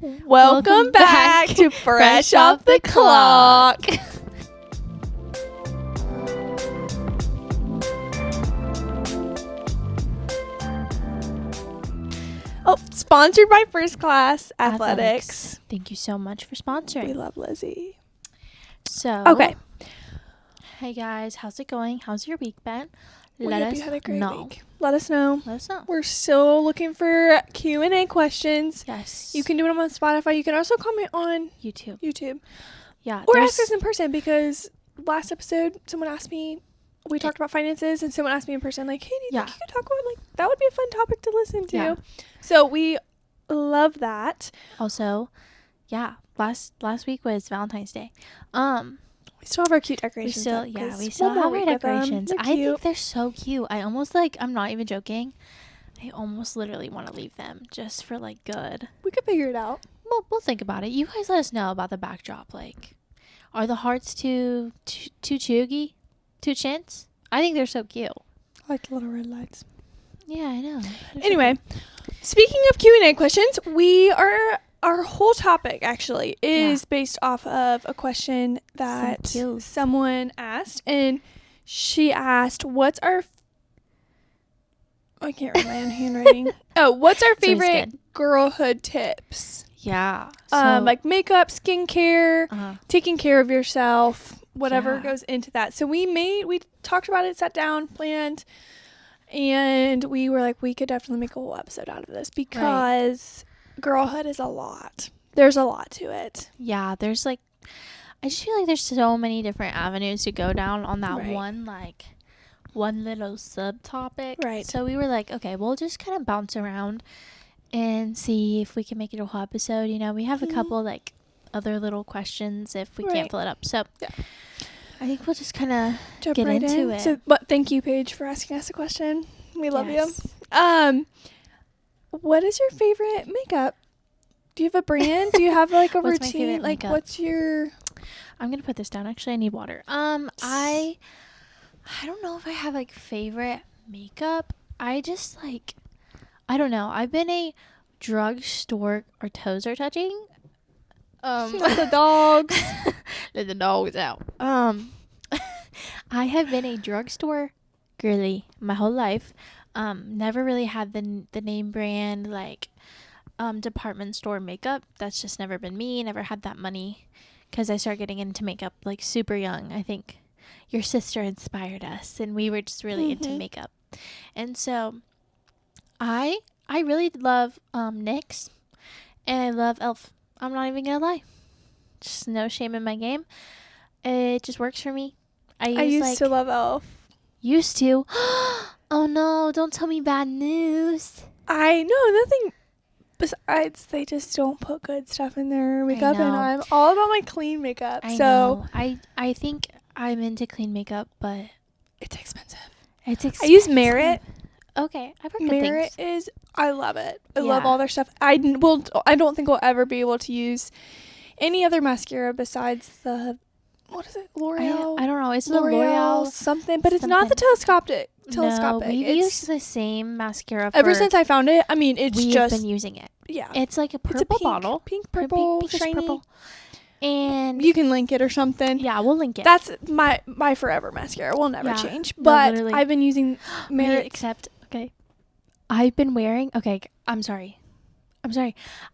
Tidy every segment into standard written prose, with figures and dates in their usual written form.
Welcome back to Fresh Off the Clock. Oh, sponsored by First Class Athletics. Thank you so much for sponsoring. We love Lizzie. So, okay. Hey guys, how's it going? How's your week been? We hope you had a great know. week. Let us know. Let us know. We're still looking for Q&A questions. Yes. You can do it on Spotify. You can also comment on YouTube. Yeah. Or ask us in person, because last episode someone asked me, we talked about finances, and someone asked me in person, like, hey, do you think you could talk about, like, that would be a fun topic to listen to. Yeah. So we love that. Also, yeah, last week was Valentine's Day. We still have our cute decorations. We still have our decorations. I think they're so cute. I almost, like, I'm not even joking, I almost literally want to leave them just for, like, good. We could figure it out. We'll think about it. You guys let us know about the backdrop. Like, are the hearts too chuggy? Too chintz? I think they're so cute. I like the little red lights. Yeah, I know. Anyway, speaking of Q&A questions, our whole topic actually is based off of a question that someone asked, and she asked, I can't read my own handwriting. What's our favorite girlhood tips? Yeah. Like makeup, skincare, taking care of yourself, whatever goes into that. So we talked about it, sat down, planned, and we were like, we could definitely make a whole episode out of this, because girlhood is a lot. There's a lot to it. Yeah, there's I just feel like there's so many different avenues to go down on that one little subtopic. Right. So we were like, okay, we'll just kind of bounce around and see if we can make it a whole episode. You know, we have a couple other little questions if we can't fill it up. So I think we'll just kind of get into it. So, but thank you, Paige, for asking us a question. We love you. What is your favorite makeup? Do you have a brand? Do you have like a routine? Like, what's your? I'm gonna put this down. Actually, I need water. I don't know if I have like favorite makeup. I just I don't know. I've been a drugstore. Our toes are touching. Let the dogs. Let the dogs out. I have been a drugstore girly my whole life. Never really had the name brand department store makeup. That's just never been me. Never had that money, because I started getting into makeup like super young. I think your sister inspired us, and we were just really into makeup. And so I really love NYX, and I love e.l.f. I'm not even gonna lie. Just no shame in my game. It just works for me. I used to love e.l.f. Used to. Oh no, don't tell me bad news. I know nothing besides they just don't put good stuff in their makeup, and I'm all about my clean makeup. I think I'm into clean makeup, but it's expensive. I use Merit. Okay, I've heard Merit I love it. I love all their stuff. I don't think we'll ever be able to use any other mascara besides the, what is it, L'Oreal? I don't know. It's the L'Oreal something, but it's not the telescopic. No, we've used the same mascara ever since I found it. I mean, we've been using it. Yeah, it's like a purple bottle, pink, purple, shiny. Purple. And you can link it or something. Yeah, we'll link it. That's my forever mascara. Will never change. But I've been using Merit. Except, I've been wearing. Okay, I'm sorry.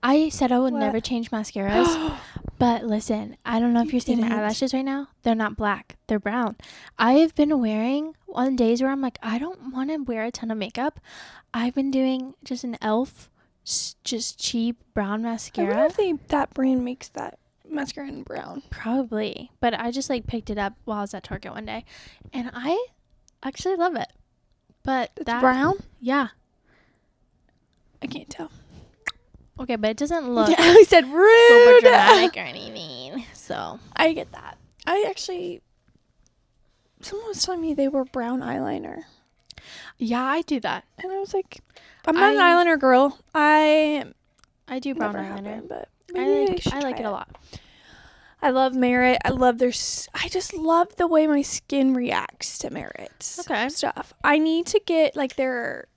I said I would never change mascaras. But listen, I don't know if you're seeing my eyelashes right now. They're not black. They're brown. I've been wearing, on days where I'm like, I don't want to wear a ton of makeup, I've been doing just an e.l.f. just cheap brown mascara. I wonder if that brand makes that mascara in brown. Probably. But I just picked it up while I was at Target one day, and I actually love it. But it's brown? Yeah. I can't tell. Okay, but it doesn't look I said rude. super dramatic or anything. So I get that. Someone was telling me they were brown eyeliner. Yeah, I do that. And I was like, I'm not an eyeliner girl. I do brown eyeliner, but I like it a lot. I love Merit. I just love the way my skin reacts to Merit stuff. I need to get their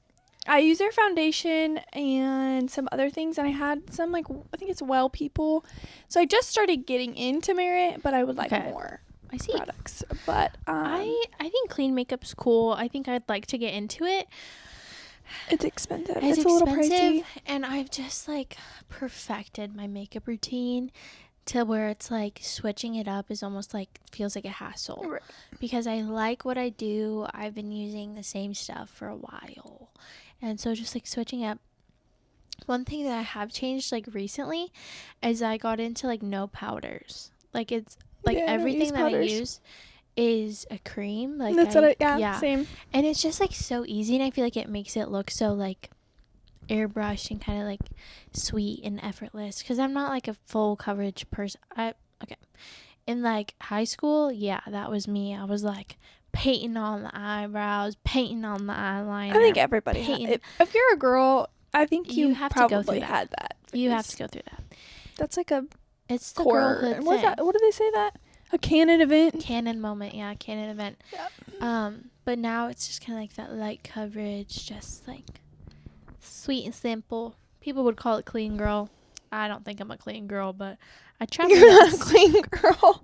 I use their foundation and some other things, and I had some like I think it's Well People. So I just started getting into Merit, but I would like more products. But I think clean makeup's cool. I think I'd like to get into it. It's expensive. It's a little pricey, and I've just like perfected my makeup routine to where it's like switching it up is almost like feels like a hassle, right? Because I like what I do. I've been using the same stuff for a while, and so just like switching up. One thing that I have changed like recently is I got into like no powders. Like it's like everything that I use is a cream. Like that's same. And it's just like so easy, and I feel like it makes it look so like airbrushed and kind of like sweet and effortless, because I'm not like a full coverage person. In like high school, that was me. I was like painting on the eyebrows, painting on the eyeliner. I think everybody if you're a girl, I think you have probably to go through had that. You have to go through that. That's like it's the core. girlhood What's that? What do they say that? A canon event. Canon moment, canon event. Yep. But now it's just kind of like that light coverage, just like sweet and simple. People would call it clean girl. I don't think I'm a clean girl, but I try my best. You're not a clean girl.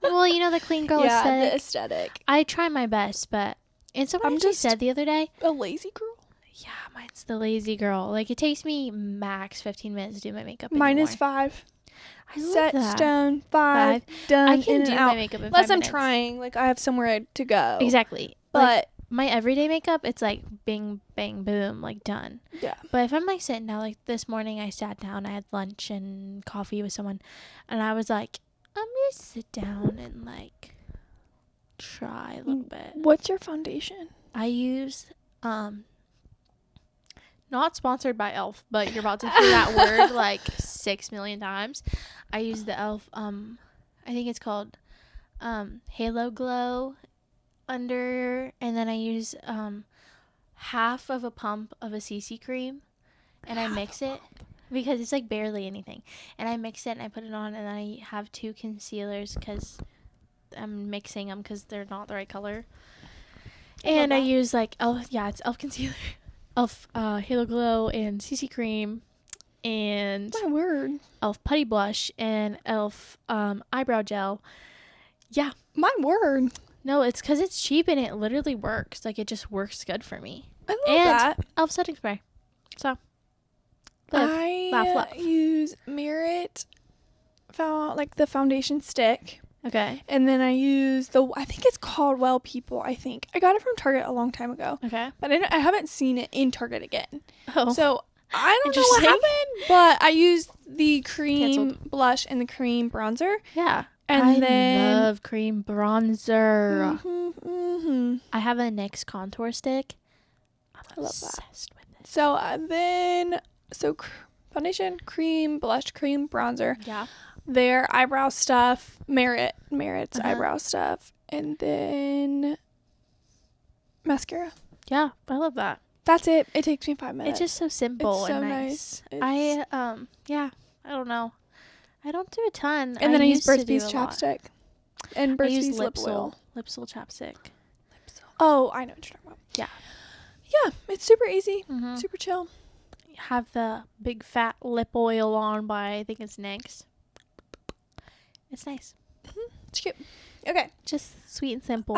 Well, you know the clean girl aesthetic. The aesthetic. I try my best, but and someone just said the other day, a lazy girl. Yeah, mine's the lazy girl. Like it takes me max 15 minutes to do my makeup. Mine is 5. I love Set that. stone 5 done. I can in do and my out. makeup in 5 unless I'm minutes. trying. Like I have somewhere to go. Exactly. But like, my everyday makeup, it's like bing, bang, boom, like done. Yeah. But if I'm like sitting down, like this morning I sat down, I had lunch and coffee with someone, and I was like, I'm gonna sit down and like try a little bit. What's your foundation? I use not sponsored by Elf, but you're about to hear that word like 6 million times. I use the Elf I think it's called Halo Glow under, and then I use half of a pump of a CC cream, and I mix it because it's like barely anything, and I mix it and I put it on, and then I have 2 concealers because I'm mixing them because they're not the right color. And I use like it's Elf concealer, Elf Halo Glow and CC cream, and my word, Elf putty blush and Elf eyebrow gel. Yeah, my word. No, it's because it's cheap and it literally works. Like it just works good for me. I love that. Elf setting spray. So I use Merit like the foundation stick. Okay. And then I use I think it's called Well People, I think. I got it from Target a long time ago. Okay. But I haven't seen it in Target again. Oh. So I don't know what happened, but I used the cream blush and the cream bronzer. Yeah. And I love cream bronzer. I have a NYX contour stick. I'm obsessed with it. So foundation, cream, blush, cream, bronzer. Yeah. Their eyebrow stuff, Merit's eyebrow stuff, and then mascara. Yeah, I love that. That's it. It takes me 5 minutes. It's just so simple and so nice. I don't know. I don't do a ton. And then I use Burt's Bees chapstick. And Burt's Bees lip oil. Lipsil chapstick. Oh, I know what you're talking about. Yeah. Yeah, it's super easy. Super chill. Have the big fat lip oil on by, I think it's NYX. It's nice. It's cute. Okay. Just sweet and simple.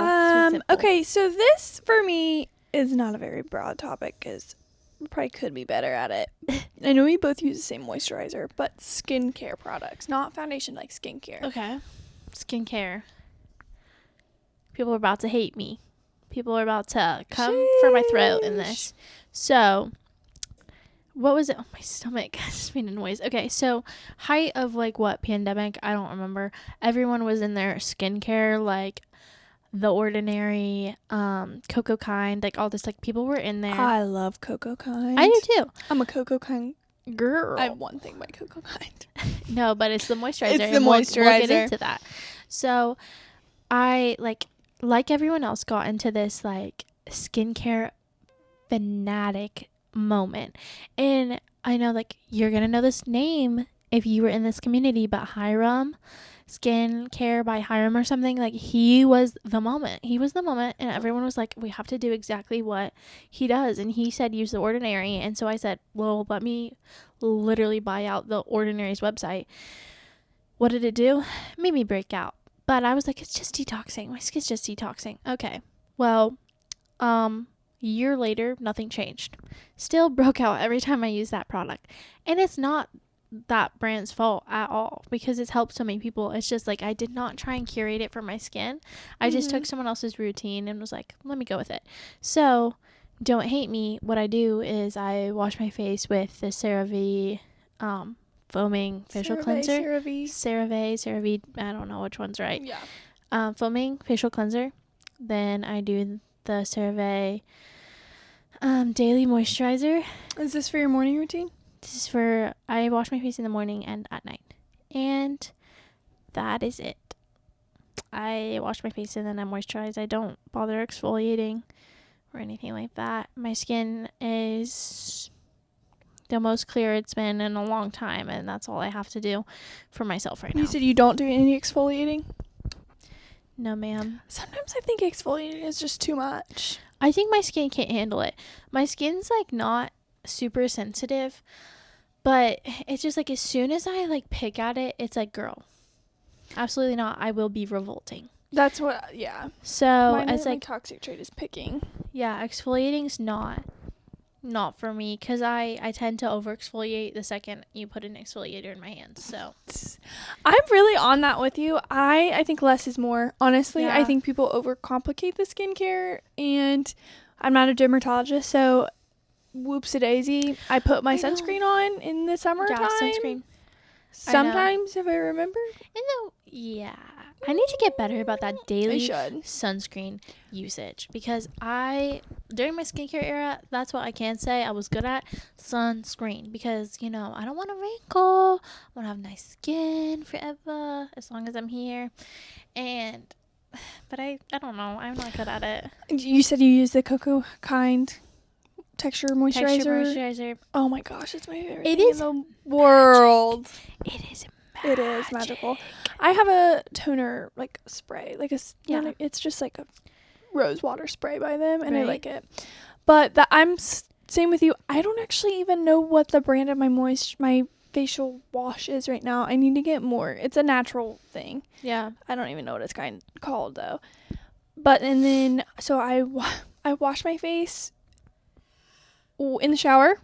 Okay, so this for me is not a very broad topic because we probably could be better at it. I know we both use the same moisturizer, but skincare products, not foundation, like skincare. Okay. Skincare. People are about to hate me. People are about to come for my throat in this. So, what was it? Oh, my stomach just made a noise. Okay, so height of like what pandemic? I don't remember. Everyone was in their skincare, like The Ordinary, Coco Kind, like all this. Like people were in there. I love Coco Kind. I do too. I'm a Coco Kind girl. I have one thing by Coco Kind. No, but it's the moisturizer. It's the moisturizer. We'll get into that. So, I like everyone else got into this like skincare fanatic moment, and I know like you're gonna know this name if you were in this community, but Hiram, skincare by Hiram or something. Like, he was the moment. And everyone was like, we have to do exactly what he does. And he said, use The Ordinary. And so I said, well, let me literally buy out The Ordinary's website. What did it do? It made me break out. But I was like, it's just detoxing. My skin's just detoxing. Okay. Well, year later, nothing changed. Still broke out every time I use that product. And it's not that brand's fault at all, because it's helped so many people. It's just like, I did not try and curate it for my skin. I just took someone else's routine and was like, let me go with it. So don't hate me. What I do is I wash my face with the CeraVe foaming facial cleanser. CeraVe, I don't know which one's right. Yeah. Foaming facial cleanser. Then I do the CeraVe daily moisturizer. Is this for your morning routine? This is for, I wash my face in the morning and at night. And that is it. I wash my face and then I moisturize. I don't bother exfoliating or anything like that. My skin is the most clear it's been in a long time, and that's all I have to do for myself right now. You said you don't do any exfoliating? No, ma'am. Sometimes I think exfoliating is just too much. I think my skin can't handle it. My skin's like not super sensitive, but it's just like, as soon as I like pick at it, it's like, girl, absolutely not. I will be revolting. That's what, yeah. So it's my like, toxic trait is picking. yeah, exfoliating's not for me, because I tend to over exfoliate the second you put an exfoliator in my hands. So I'm really on that with you. I think less is more, honestly. Yeah. I think people overcomplicate the skincare, and I'm not a dermatologist, so whoops-a-daisy, I put my sunscreen on in the summertime. yeah, sunscreen. Sometimes, if I remember. Yeah, I need to get better about that daily I should. sunscreen usage, because during my skincare era, that's what I can say I was good at, sunscreen, because, you know, I don't want to wrinkle. I want to have nice skin forever as long as I'm here. But I don't know, I'm not good at it. You said you use the Cocoa Kind texture moisturizer. Oh my gosh, it's my favorite thing in the world. It is It is magical. I have a toner like spray, like it's just like a rose water spray by them, and I like it. But same with you. I don't actually even know what the brand of my facial wash is right now. I need to get more. It's a natural thing. Yeah. I don't even know what it's called though. But and then so I wash my face in the shower.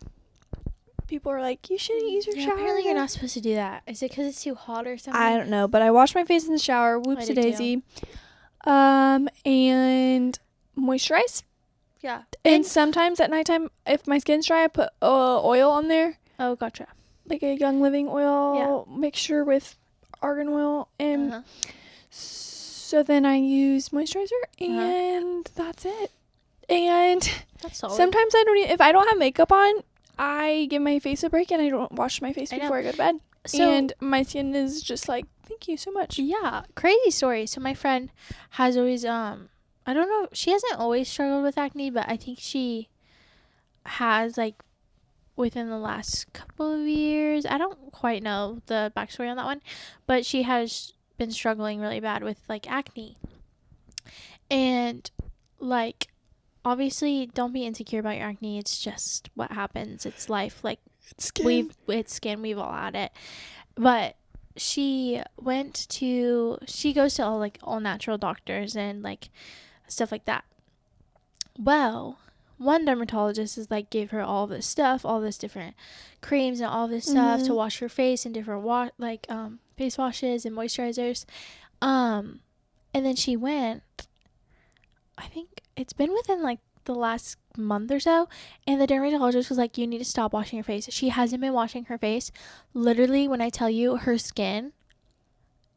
People are like, you shouldn't use your shower. Apparently you're not supposed to do that. Is it because it's too hot or something? I don't know, but I wash my face in the shower. Whoops-a-daisy. And moisturize. Yeah. And sometimes at nighttime, if my skin's dry, I put oil on there. Oh, gotcha. Like a Young Living oil mixture with argan oil. And so then I use moisturizer, and that's it. And that's solid. Sometimes if I don't have makeup on, I give my face a break and I don't wash my face before I go to bed. And my skin is just like, thank you so much. Yeah. Crazy story. So my friend has always, I don't know, she hasn't always struggled with acne, but I think she has, like, within the last couple of years. I don't quite know the backstory on that one, but she has been struggling really bad with, like, acne. And, like, obviously, don't be insecure about your acne. It's just what happens. It's life. Like, it's skin. We've all had it. But she goes to all natural doctors and, like, stuff like that. Well, one dermatologist is like, gave her all this stuff, all this different creams and all this stuff to wash her face, and different face washes and moisturizers. And then she went, I think it's been within like the last month or so, and the dermatologist was like, you need to stop washing your face. She hasn't been washing her face. Literally, when I tell you, her skin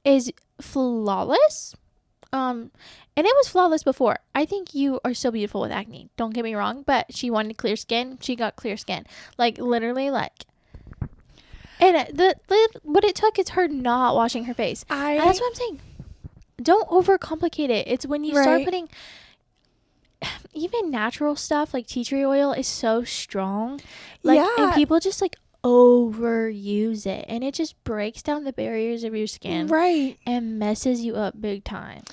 is flawless. And it was flawless before. I think you are still beautiful with acne, don't get me wrong, but she wanted clear skin. She got clear skin, like, literally, like. And what it took is her not washing her face. And that's what I'm saying. Don't overcomplicate it. It's when you start putting even natural stuff like tea tree oil is so strong, like, and people just like overuse it, and it just breaks down the barriers of your skin, right, and messes you up big time.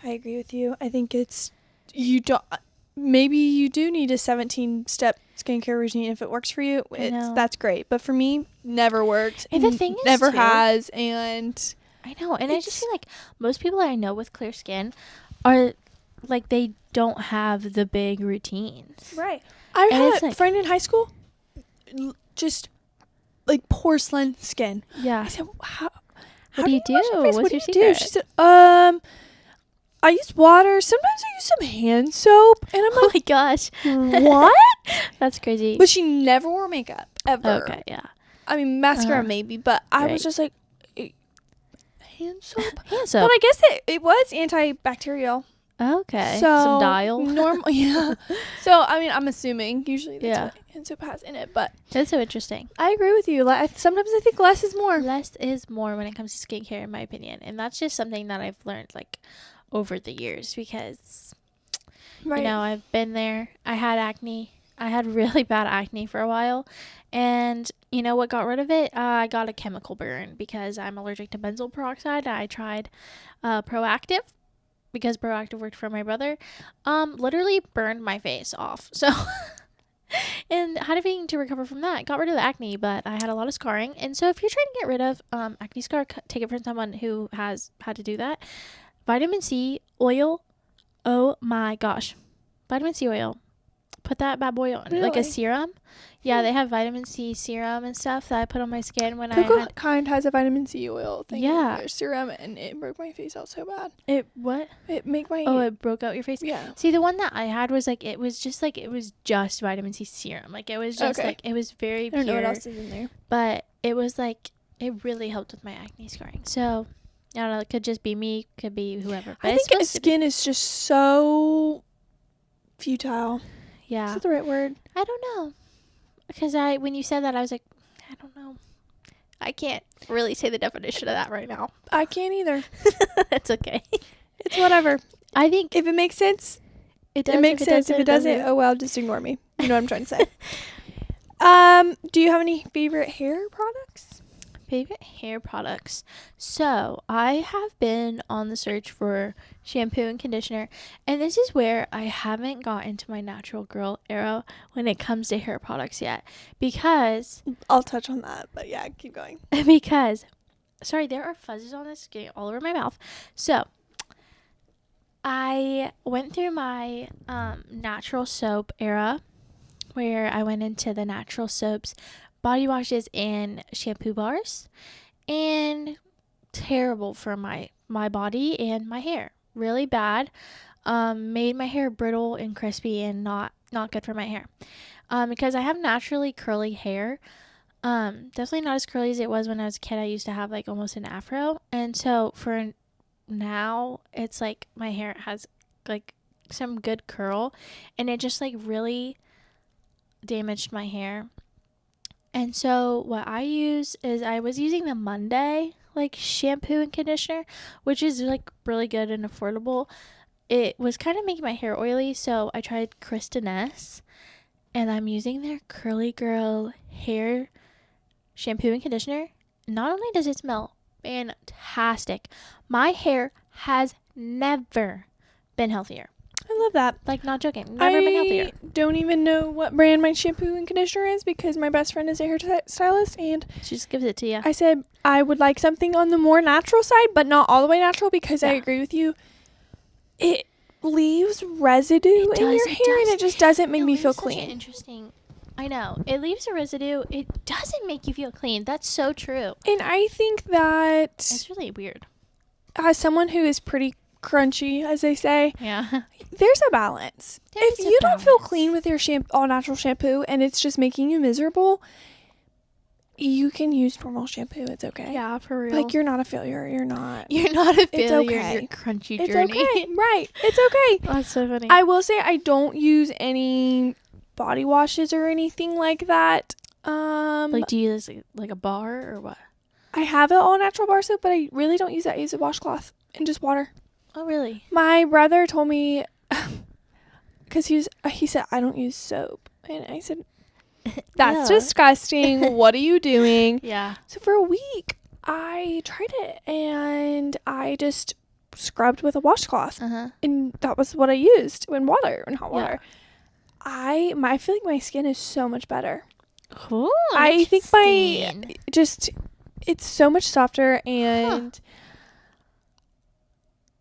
I agree with you. I think maybe you do need a 17-step skincare routine. If it works for you, that's great, but for me, never worked, and the thing is, never has. And I know, and I just feel like most people that I know with clear skin are like, they don't have the big routines, right. I had a friend in high school, just like porcelain skin. Yeah. I said, how do you do? What's your secret? She said, I use water. Sometimes I use some hand soap. And I'm like, oh my gosh. What? That's crazy. But she never wore makeup, ever. Okay, yeah. I mean, mascara maybe, but I was just like, hand soap? Hand soap. But I guess it was antibacterial. Okay. So some dial. Normal, yeah. So, I mean, I'm assuming usually that's what hand soap has in it, but that's so interesting. I agree with you. Sometimes I think less is more. Less is more when it comes to skincare, in my opinion. And that's just something that I've learned, like, over the years, because, you know, I've been there. I had acne. I had really bad acne for a while. And, you know what got rid of it? I got a chemical burn because I'm allergic to benzoyl peroxide. I tried Proactive, because Proactive worked for my brother. Literally burned my face off. So, and having to recover from that, got rid of the acne, but I had a lot of scarring. And so if you're trying to get rid of acne scar, take it from someone who has had to do that. Vitamin C oil. Oh my gosh. Vitamin C oil. Put that bad boy on. Really? Like a serum. Yeah, they have vitamin C serum and stuff that I put on my skin when Coco Kind has a vitamin C oil thing. Yeah. In their serum, and it broke my face out so bad. It what? It made my... Oh, it broke out your face? Yeah. See, the one that I had was like, it was just vitamin C serum. Like, it was just like, it was very pure. I don't know what else is in there. But it was like, it really helped with my acne scarring. So, I don't know, it could just be me, could be whoever. But I think skin is just so futile. Yeah. Is that the right word? I don't know. Because when you said that, I was like, I don't know. I can't really say the definition of that right now. I can't either. That's okay. It's whatever. I think if it makes sense, it does. It makes sense. If it doesn't, oh well, just ignore me. You know what I'm trying to say. Do you have any favorite hair products? Favorite hair products. So I have been on the search for shampoo and conditioner, and this is where I haven't got into my natural girl era when it comes to hair products yet, because I'll touch on that, but yeah, keep going. Because sorry, there are fuzzes on this getting all over my mouth. So I went through my natural soap era, where I went into the natural soaps, body washes, and shampoo bars, and terrible for my body and my hair. Really bad. Made my hair brittle and crispy, and not good for my hair. Because I have naturally curly hair. Definitely not as curly as it was when I was a kid. I used to have like almost an afro, and so for now it's like my hair has like some good curl, and it just like really damaged my hair. And so what I use is, I was using the Monday like shampoo and conditioner, which is like really good and affordable. It was kind of making my hair oily, so I tried Kristen S, and I'm using their Curly Girl hair shampoo and conditioner. Not only does it smell fantastic, my hair has never been healthier. I love that. Like, not joking. Never been healthier. I don't even know what brand my shampoo and conditioner is, because my best friend is a hairstylist, and she just gives it to you. I said I would like something on the more natural side, but not all the way natural, because I agree with you. It leaves residue in your hair, and it just doesn't make me feel clean. Interesting. I know. It leaves a residue. It doesn't make you feel clean. That's so true. And I think that it's really weird. As someone who is pretty crunchy, as they say, yeah, there's a balance. If you don't feel clean with your all natural shampoo and it's just making you miserable, you can use normal shampoo. It's okay. Yeah, for real. Like, you're not a failure. You're not a failure. It's okay. In your crunchy it's journey. Okay. Right. It's okay. That's so funny. I will say I don't use any body washes or anything like that. Like, do you use like a bar or what? I have an all natural bar soap, but I really don't use that. I use a washcloth and just water. Oh, really? My brother told me, because he said I don't use soap, and I said, That's disgusting. What are you doing? Yeah. So for a week, I tried it and I just scrubbed with a washcloth. And that was what I used in hot water. I feel like my skin is so much better. Cool. I think it's so much softer and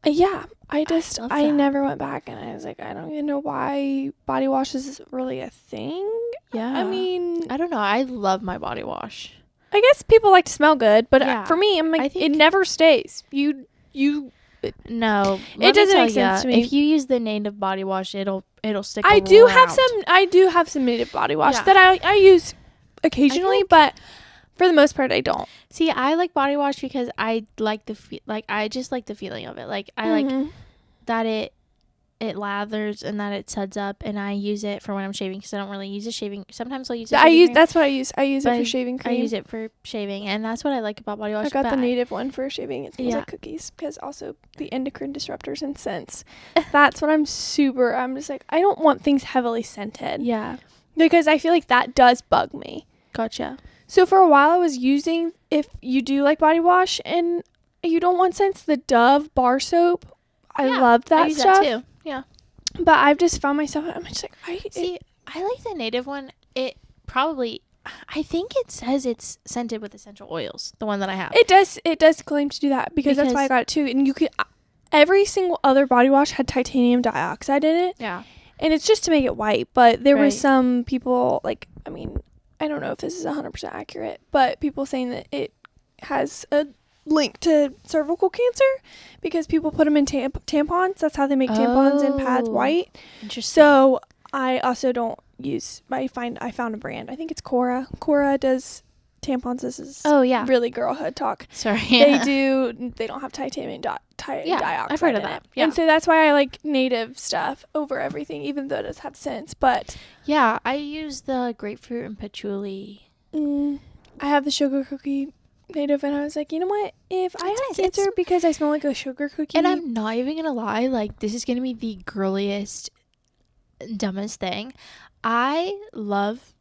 I never went back and I was like, I don't even know why body wash is really a thing. Yeah. I mean, I don't know. I love my body wash. I guess people like to smell good, but for me, I'm like, it never stays. No, it doesn't make sense to me. If you use the native body wash, it'll stick. I do have some native body wash that I use occasionally, but for the most part, I don't. See, I like body wash because I like I just like the feeling of it. Like I like that it lathers and that it suds up, and I use it for when I'm shaving because I don't really use a shaving. Sometimes I'll use it. That's what I use. I use it for shaving cream. I use it for shaving, and that's what I like about body wash. I got the native one for shaving. It smells like cookies because also the endocrine disruptors and scents. That's what I'm just like, I don't want things heavily scented. Yeah. Because I feel like that does bug me. Gotcha. So for a while I was using, if you do like body wash and you don't want scents, the Dove bar soap. I loved that stuff. That too. Yeah. But I've just found myself, I'm just like, I like the native one. It probably, I think it says it's scented with essential oils, the one that I have. It does claim to do that because that's why I got it too. And you could, every single other body wash had titanium dioxide in it. Yeah. And it's just to make it white. But there were some people, like, I mean, I don't know if this is 100% accurate, but people saying that it has a link to cervical cancer because people put them in tampons. That's how they make tampons and pads white. Interesting. So I also don't use, I found a brand. I think it's Cora. Cora does tampons. This is really girlhood talk. Sorry. They don't have titanium dioxide. I've heard of that. Yeah. And so that's why I like native stuff over everything, even though it does have scents. But yeah, I use the grapefruit and patchouli. I have the sugar cookie native, and I was like, you know what? If I have cancer because I smell like a sugar cookie, and I'm not even gonna lie, like this is gonna be the girliest, dumbest thing. I love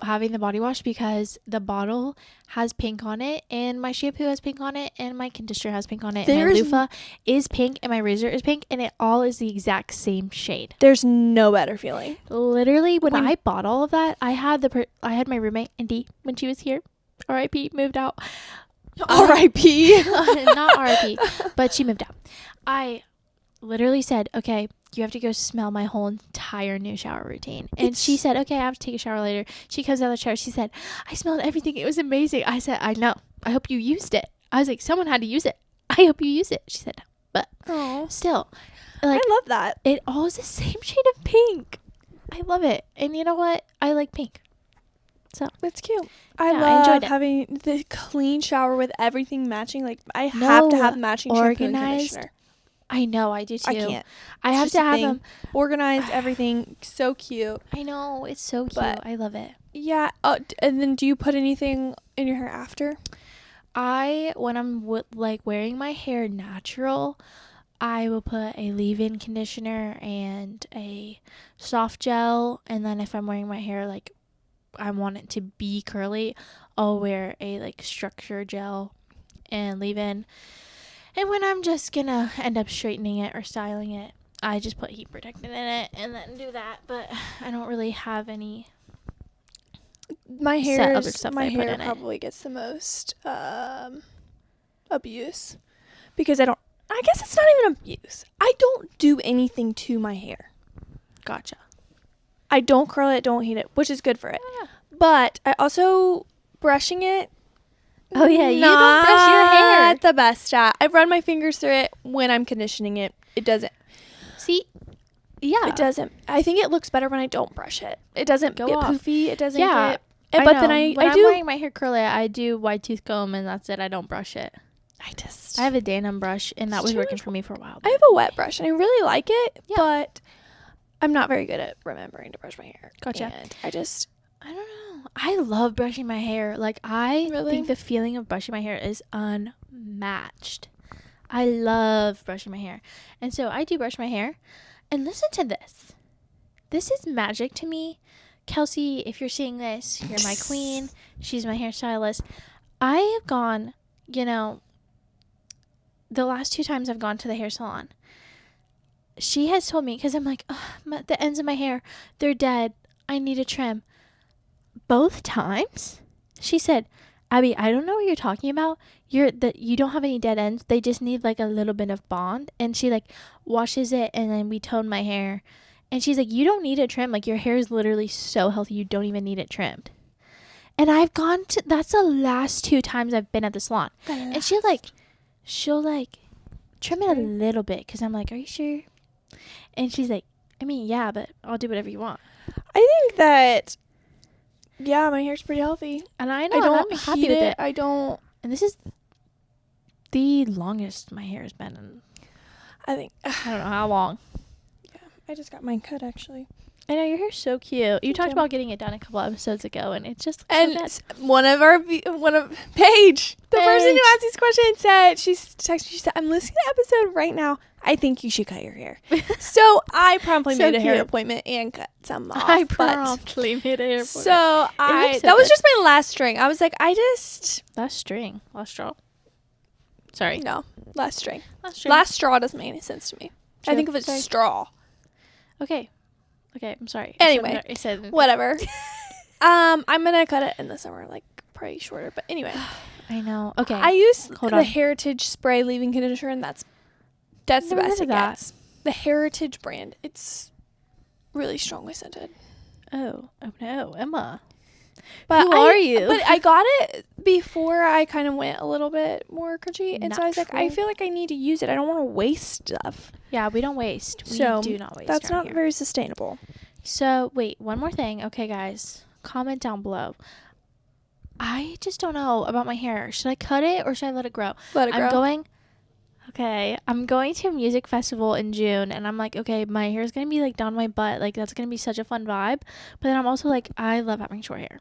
having the body wash because the bottle has pink on it, and my shampoo has pink on it, and my conditioner has pink on it, and my loofah is pink, and my razor is pink, and it all is the exact same shade. There's no better feeling. Literally, when I bought all of that, I had my roommate Indy when she was here. R.I.P. moved out. R.I.P. Not R.I.P. But she moved out. I literally said, okay, you have to go smell my whole entire new shower routine. And she said, okay, I have to take a shower later. She comes out of the shower. She said, I smelled everything. It was amazing. I said, I know. I hope you used it. I was like, someone had to use it. I hope you use it. She said, no. But still. Like, I love that. It all is the same shade of pink. I love it. And you know what? I like pink. So that's cute. I love having the clean shower with everything matching. Like I have to have matching shampoo and conditioner. I know, I do too. I can't. I have to have them organized. Everything so cute. I know, it's so cute. But I love it. Yeah. And then do you put anything in your hair after? When I'm wearing my hair natural, I will put a leave-in conditioner and a soft gel, and then if I'm wearing my hair like I want it to be curly, I'll wear a like structure gel and leave in. And when I'm just gonna end up straightening it or styling it, I just put heat protectant in it and then do that. But I don't really have any. My hair probably gets the most abuse because I guess it's not even abuse. I don't do anything to my hair. Gotcha. I don't curl it, don't heat it, which is good for it. Yeah. But I also brushing it. Oh yeah, you don't brush your hair. Not the best at. I run my fingers through it when I'm conditioning it. It doesn't. See? Yeah. It doesn't. I think it looks better when I don't brush it. It doesn't get poofy. It doesn't get. But then when I'm wearing my hair curly, I do wide tooth comb and that's it. I don't brush it. I have a Danum brush and that was working for me for a while. I have a wet brush and I really like it, but I'm not very good at remembering to brush my hair. Gotcha. And I don't know. I love brushing my hair. Like, I think the feeling of brushing my hair is unmatched. I love brushing my hair. And so I do brush my hair. And listen to this. This is magic to me Kelsey, if you're seeing this, you're my queen. She's my hairstylist. I have gone, you know, the last 2 times I've gone to the hair salon, she has told me, because I'm like, the ends of my hair, they're dead. I need a trim. Both times, she said, Abby, I don't know what you're talking about. You don't have any dead ends. They just need like a little bit of bond. And she like washes it, and then we tone my hair. And she's like, you don't need it trimmed. Like, your hair is literally so healthy. You don't even need it trimmed. And I've gone to, that's the last 2 times I've been at the salon. And she'll trim it a little bit, because I'm like, are you sure? And she's like, I mean, yeah, but I'll do whatever you want. I think that, yeah, my hair's pretty healthy. And I know, I'm happy with it. I don't. And this is the longest my hair has been in, I think. I don't know how long. Yeah, I just got mine cut, actually. I know, your hair's so cute. You talked about getting it done a couple episodes ago, and it's just so good. one of Paige, the person who asked these questions, said, she texted me, she said, I'm listening to the episode right now. I think you should cut your hair. So I promptly made a hair appointment and cut some off. I promptly made a hair appointment. So that was just my last string. I was like, last straw. Sorry. No, last string. Last straw doesn't make any sense to me. True. I think of it as straw. Okay, I'm sorry. Anyway, I said whatever. I'm gonna cut it in the summer, like probably shorter. But anyway, I know. Okay, I use the Heritage Spray Leave-In Conditioner, and that's the best it gets. The Heritage brand. It's really strongly scented. Oh no, Emma. But Who are you? But I got it before I kind of went a little bit more crunchy, and so I was like, I feel like I need to use it. I don't want to waste stuff. Yeah, we don't waste. We do not waste. That's not very sustainable. So wait, one more thing. Okay, guys, comment down below. I just don't know about my hair. Should I cut it or should I let it grow? Let it grow. I'm going to a music festival in June, and I'm like, okay, my hair is gonna be like down my butt. Like, that's gonna be such a fun vibe. But then I'm also like, I love having short hair.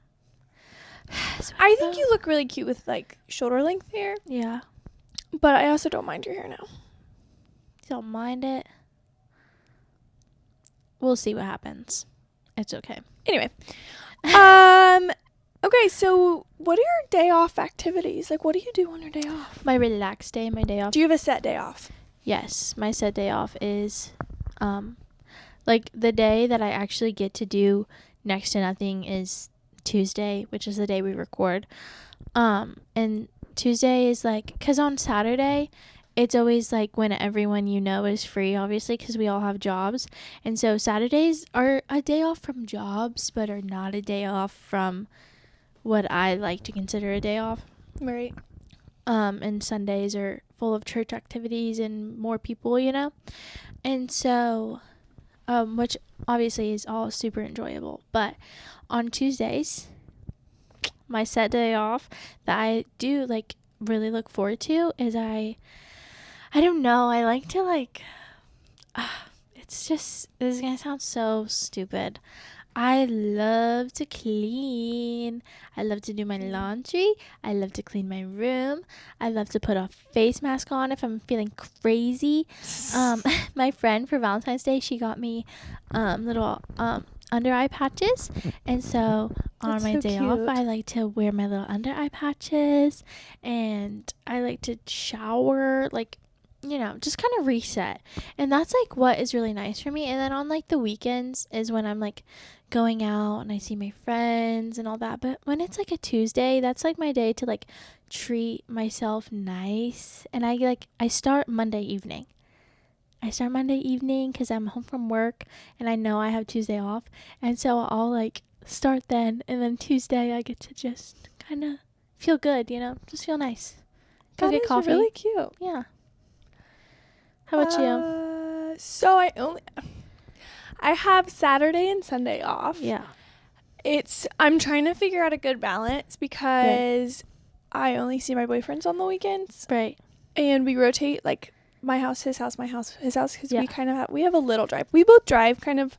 So I think you look really cute with like shoulder length hair. Yeah. But I also don't mind your hair now. Don't mind it. We'll see what happens. It's okay. Anyway. Okay, so what are your day off activities? Like, what do you do on your day off? My relaxed day, my day off. Do you have a set day off? Yes, my set day off is like the day that I actually get to do next to nothing is Tuesday, which is the day we record. And Tuesday is like, because on Saturday it's always like when everyone is free, obviously, because we all have jobs. And so Saturdays are a day off from jobs, but are not a day off from what I like to consider a day off. Right. And Sundays are full of church activities and more people, and so which obviously is all super enjoyable. But on Tuesdays, my set day off that I do like really look forward to is I don't know, I like to like it's just, this is gonna sound so stupid. I love to clean. I love to do my laundry. I love to clean my room. I love to put a face mask on if I'm feeling crazy. My friend for Valentine's Day, she got me little under eye patches, and so on my day off I like to wear my little under eye patches, and I like to shower, like, just kind of reset. And that's like what is really nice for me. And then on like the weekends is when I'm like going out and I see my friends and all that. But when it's like a Tuesday, that's like my day to like treat myself nice. And I start Monday evening. Because I'm home from work and I know I have Tuesday off. And so I'll like start then. And then Tuesday I get to just kind of feel good, just feel nice. Go get coffee. Really cute. Yeah. How about you? So I have Saturday and Sunday off. Yeah. I'm trying to figure out a good balance because I only see my boyfriends on the weekends. Right. And we rotate like my house, his house, my house, his house, because we kind of we have a little drive. We both drive kind of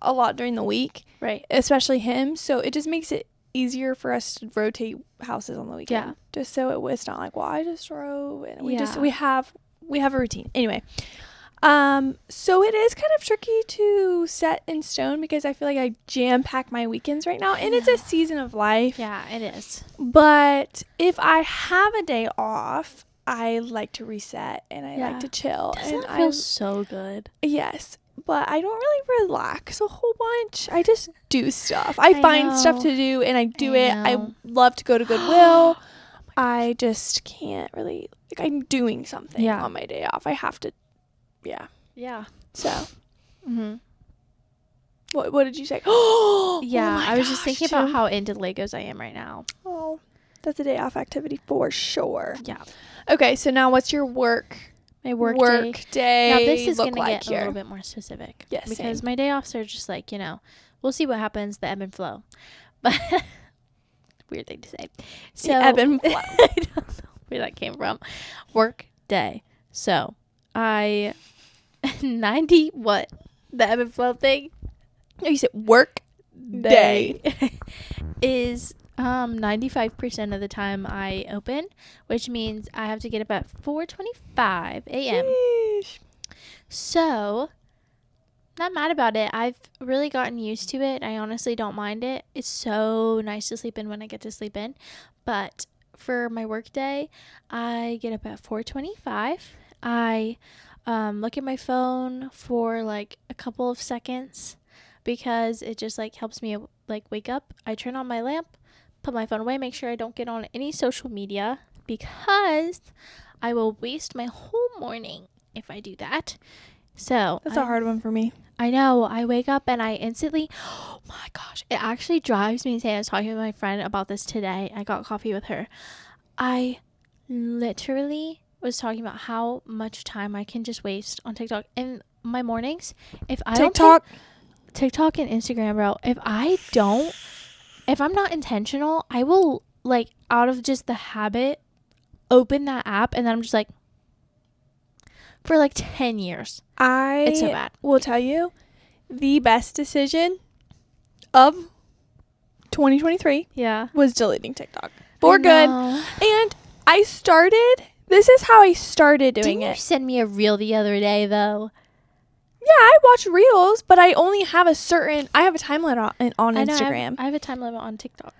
a lot during the week. Right. Especially him. So it just makes it easier for us to rotate houses on the weekend. Yeah. Just so it's not like, well, I just drove and we have a routine. Anyway, So it is kind of tricky to set in stone because I feel like I jam pack my weekends right now, and it's a season of life. Yeah, it is. But if I have a day off, I like to reset and I like to chill. Doesn't that feel so good? Yes, but I don't really relax a whole bunch. I just do stuff. I find stuff to do and I do it. I love to go to Goodwill. I just can't really, like, I'm doing something on my day off. I have to, yeah. So, what did you say? Oh, yeah, I was just thinking about how into Legos I am right now. Oh, that's a day off activity for sure. Yeah. Okay, so now what's your work day? Now this is going to get a little bit more specific. Yes, because my day offs are just like, we'll see what happens, the ebb and flow. But weird thing to say. So the ebb and flow. I don't know where that came from. Work day. So I 90 what? The ebb and flow thing? No, you said work day is 95% of the time I open, which means I have to get up at 4:25 a.m. Sheesh. So, not mad about it. I've really gotten used to it. I honestly don't mind it. It's so nice to sleep in when I get to sleep in. But for my work day, I get up at 4:25. I look at my phone for like a couple of seconds because it just like helps me like wake up. I turn on my lamp, put my phone away, make sure I don't get on any social media because I will waste my whole morning if I do that. So that's a hard one for me. I know. I wake up and I instantly, oh my gosh, it actually drives me insane. I was talking with my friend about this today. I got coffee with her. I literally was talking about how much time I can just waste on TikTok in my mornings. If I TikTok and Instagram, bro, if I'm not intentional, I will, like, out of just the habit, open that app, and then I'm just like, for like 10 years. It's so bad. Will tell you, the best decision of 2023 was deleting TikTok. For good. And this is how I started doing it. Didn't you send me a reel the other day, though? Yeah, I watch reels, but I only have I have a time limit on Instagram. I have a time limit on TikTok.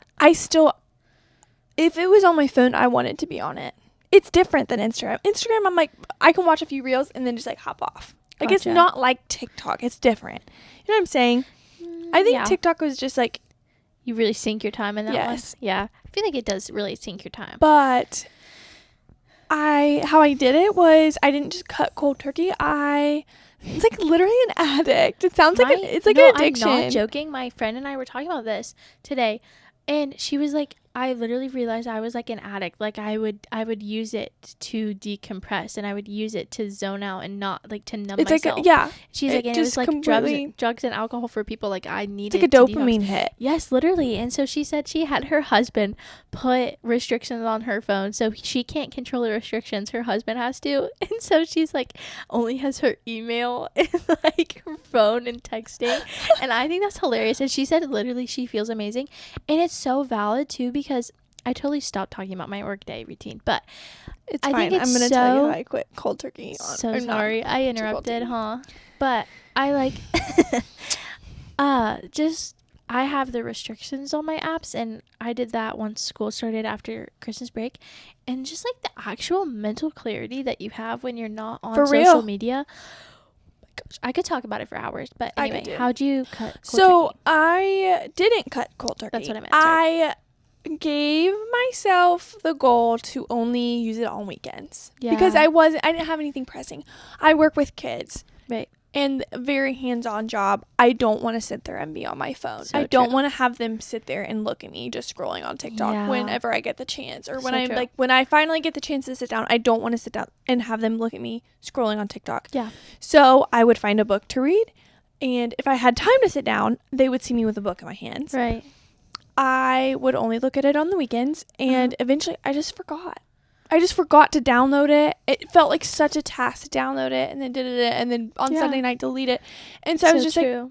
If it was on my phone, I want it to be on it. It's different than Instagram. Instagram, I'm like, I can watch a few reels and then just like hop off. Like, Gotcha. It's not like TikTok. It's different. You know what I'm saying? I think TikTok was just like, you really sink your time in that one? Yeah. I feel like it does really sink your time. But how I did it was I didn't just cut cold turkey. It's like literally an addict. It sounds like it's like an addiction. I'm not joking. My friend and I were talking about this today, and she was like, I literally realized I was like an addict. Like I would use it to decompress, and I would use it to zone out and not like to numb myself. She's like, and it was like drugs and alcohol for people. Like I needed. It's like a dopamine hit. Yes, literally. And so she said she had her husband put restrictions on her phone, so she can't control the restrictions. Her husband has to, and so she's like only has her email and like her phone and texting. And I think that's hilarious. And she said literally she feels amazing, and it's so valid too. Because I totally stopped talking about my workday routine, but it's fine. I'm going to tell you how I quit cold turkey. So sorry. I interrupted, huh? But I like, I have the restrictions on my apps, and I did that once school started after Christmas break, and just like the actual mental clarity that you have when you're not on social media. Gosh, I could talk about it for hours, but anyway, how'd you cut cold turkey? I didn't cut cold turkey. That's what I meant. I gave myself the goal to only use it on weekends because I didn't have anything pressing. I work with kids, right, and very hands-on job. I don't want to sit there and be on my phone. I don't want to have them sit there and look at me just scrolling on TikTok whenever I get the chance, or when I finally get the chance to sit down. I don't want to sit down and have them look at me scrolling on TikTok. So I would find a book to read, and if I had time to sit down, they would see me with a book in my hands. Right. I would only look at it on the weekends, and eventually I just forgot. To download it. It felt like such a task to download it, and then did it, and then on Sunday night delete it. And so I was just like,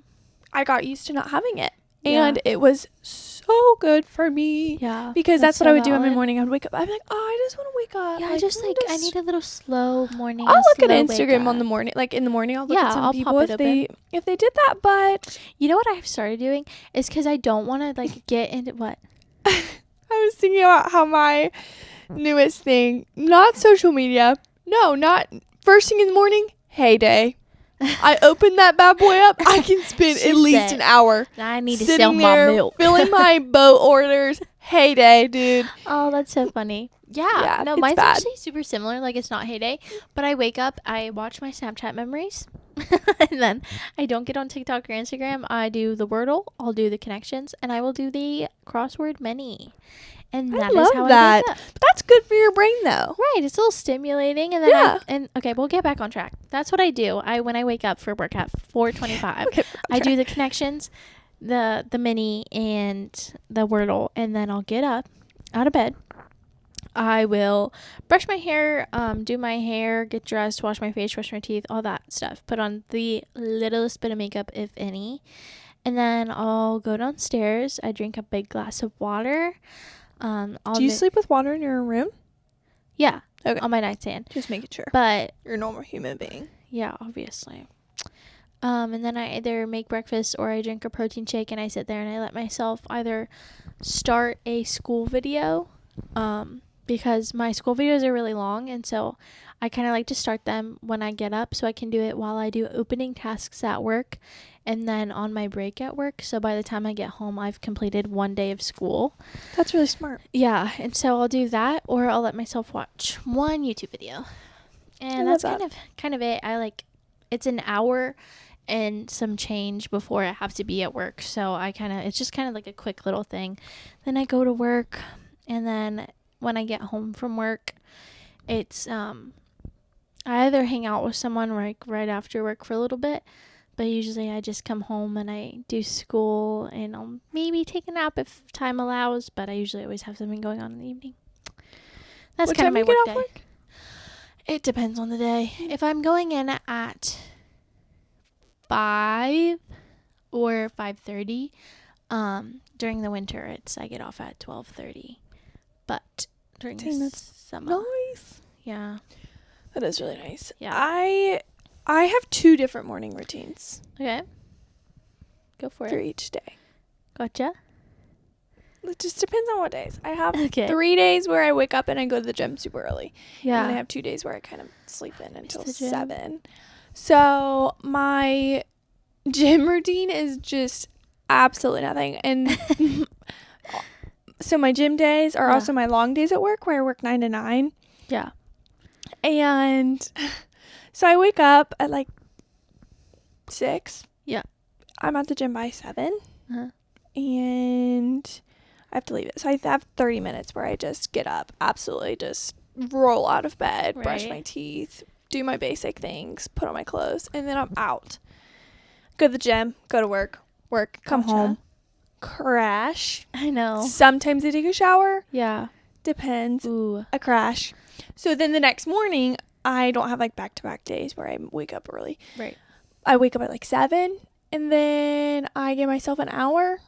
I got used to not having it, and it was so so good for me. Yeah. Because that's what I would do in my valid. morning. I would wake up. I'm like, oh, I just want to wake up. Yeah, like, just like I need a little slow morning. I'll a look at slow Instagram wake on the up. morning. Like in the morning, I'll look Yeah, at some I'll people pop it if they did that. But You know what I've started doing is because I don't want to like get into what. I was thinking about how my newest thing, not social media, no, not first thing in the morning, heyday. I open that bad boy up, I can spend She at least said, an hour I need to sitting sell my there milk. filling my boat orders. Heyday, dude. Oh, that's so funny. Yeah, Yeah, no, it's mine's bad. actually super similar. Like, it's not heyday, but I wake up, I watch my Snapchat memories, and then I don't get on TikTok or Instagram. I do the Wordle, I'll do the connections, and I will do the crossword mini. And I that is love how that. I wake up. But that's good for your brain, though. Right, it's a little stimulating, and then Yeah. okay, we'll get back on track. That's what I do. When I wake up for work at 4:25, Okay, I do the connections, the mini, and the Wordle, and then I'll get up out of bed. I will brush my hair, do my hair, get dressed, wash my face, brush my teeth, all that stuff. Put on the littlest bit of makeup, if any, and then I'll go downstairs. I drink a big glass of water. Do you sleep with water in your room? Yeah. Okay. On my nightstand. Just making sure. But You're a normal human being. yeah, obviously. And then I either make breakfast or I drink a protein shake, and I sit there and I let myself either start a school video, because my school videos are really long, and so I kind of like to start them when I get up so I can do it while I do opening tasks at work and then on my break at work. So by the time I get home, I've completed one day of school. That's really smart. Yeah, and so I'll do that, or I'll let myself watch one YouTube video. And that's kind of it. It's an hour and some change before I have to be at work. So it's just kind of like a quick little thing. Then I go to work, and then when I get home from work, it's I either hang out with someone right after work for a little bit, but usually I just come home and I do school, and I'll maybe take a nap if time allows, but I usually always have something going on in the evening. That's kind of my work day. It depends on the day. If I'm going in at 5 or 5:30, during the winter I get off at 12:30. But during the summer, nice. Yeah, That is really nice. Yeah. I have 2 different morning routines okay, go for for it. each day. Gotcha. It just depends on what days. I have Okay. 3 days where I wake up and I go to the gym super early. Yeah. And then I have 2 days where I kind of sleep in until the gym. 7. So my gym routine is just absolutely nothing. And so my gym days are also my long days at work, where I work 9 to 9. Yeah. And so I wake up at like 6. Yeah. I'm at the gym by 7. Uh-huh. And I have to leave it. So I have 30 minutes where I just get up, absolutely just roll out of bed, brush Right. my teeth, do my basic things, put on my clothes, and then I'm out. Go to the gym, go to work, come Gotcha. home, crash. I know. Sometimes I take a shower. Yeah. Depends. Ooh. A crash. So then the next morning, I don't have like back-to-back days where I wake up early. Right. I wake up at like 7, and then I give myself an hour,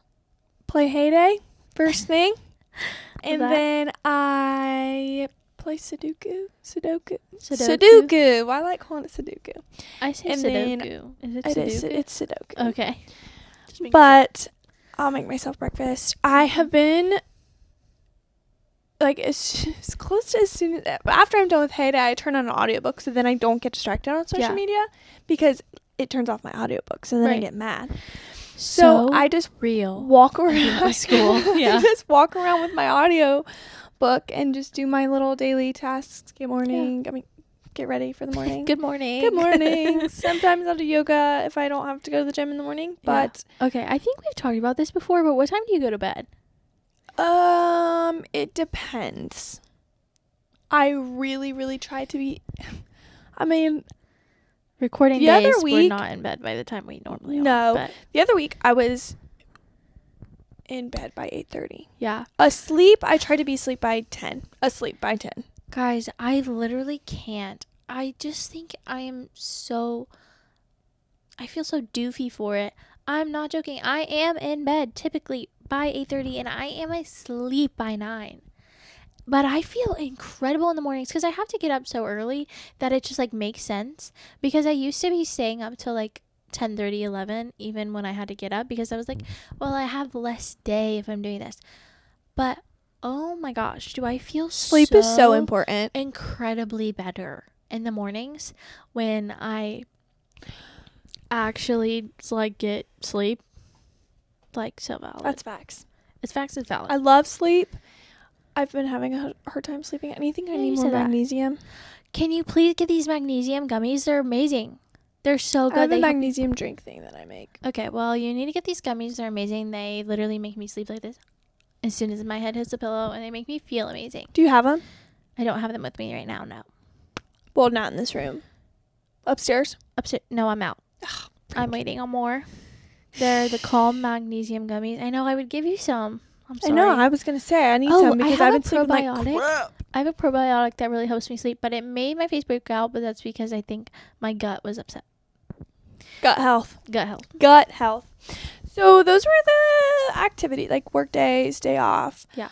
play Heyday first thing, and then I play Sudoku. I like calling it Sudoku. I say And Sudoku. Is it Sudoku? It's Sudoku. Okay. Just making But I'll make myself breakfast. I have been like as close to as soon as after I'm done with Heyday, I turn on an audiobook so then I don't get distracted on social media, because it turns off my audiobooks and then I get mad. So I just walk around school. Yeah. I just walk around with my audio book and just do my little daily tasks. Good morning. I mean, get ready for the morning. Good morning. Good morning. Sometimes I'll do yoga if I don't have to go to the gym in the morning. But okay, I think we've talked about this before, but what time do you go to bed? It depends. I really, really try to be. I mean, Recording the days, other we're week- not in bed by the time we normally No. are. But the other week I was in bed by 8:30. yeah. Asleep, I try to be asleep by 10. Asleep by 10. Guys, I literally can't. I just think I feel so doofy for it. I'm not joking. I am in bed typically by 8:30 and I am asleep by 9. But I feel incredible in the mornings because I have to get up so early that it just like makes sense, because I used to be staying up till like 10:30, 11 even when I had to get up, because I was like, well, I have less day if I'm doing this. But oh my gosh, do I feel Sleep is so important. Incredibly better in the mornings when I actually like get sleep. Like, so valid. That's facts. It's facts. It's valid. I love sleep. I've been having a hard time sleeping. Anything I need more magnesium. Can you please get these magnesium gummies? They're amazing. They're so good. I have a magnesium drink thing that I make. Okay, well, you need to get these gummies. They're amazing. They literally make me sleep like this as soon as my head hits the pillow, and they make me feel amazing. Do you have them? I don't have them with me right now, no. Well, not in this room. Upstairs? Upstairs? No, I'm out. Ugh, I'm waiting on more. They're the Calm Magnesium Gummies. I know I would give you some. I'm sorry. I know. I was going to say, I need some because I've been sleeping like crap. I have a probiotic that really helps me sleep, but it made my face break out, but that's because I think my gut was upset. Gut health. Gut health. So those were the activity, like work days, day off. Yeah.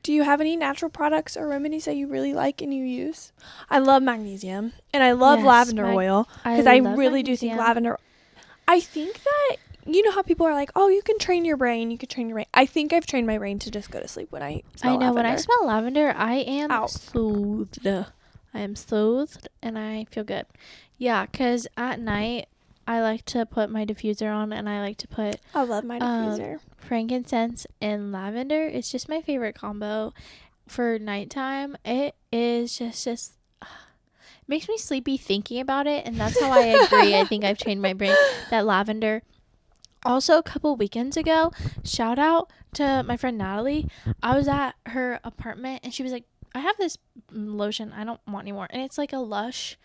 Do you have any natural products or remedies that you really like and you use? I love magnesium and I love lavender oil because I really do think lavender. I think that, you know how people are like, oh, you can train your brain. I think I've trained my brain to just go to sleep when I smell lavender. When I smell lavender, I am soothed. I am soothed and I feel good. Yeah, because at night, I like to put my diffuser on and I like to put... I love my diffuser. Frankincense and lavender. It's just my favorite combo for nighttime. It is just makes me sleepy thinking about it, and that's how I agree. I think I've trained my brain that lavender. Also, a couple weekends ago, shout out to my friend Natalie. I was at her apartment and she was like, I have this lotion I don't want anymore, and it's like a Lush.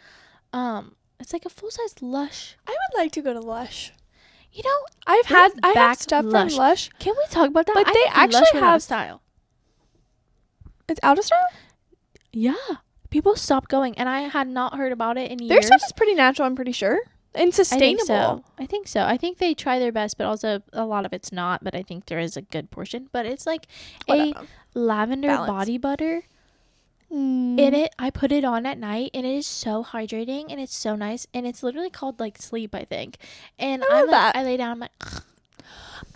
It's like a full-size Lush. I would like to go to Lush. You know, I have stuff from Lush. Can we talk about that? But they actually have style. It's out of style? Yeah. People stopped going, and I had not heard about it in years. Their stuff is pretty natural, I'm pretty sure. And sustainable. I think so. I think they try their best, but also a lot of it's not. But I think there is a good portion. But it's like a lavender body butter. In it, I put it on at night, and it is so hydrating, and it's so nice, and it's literally called like sleep, I think. And I lay down, I'm like,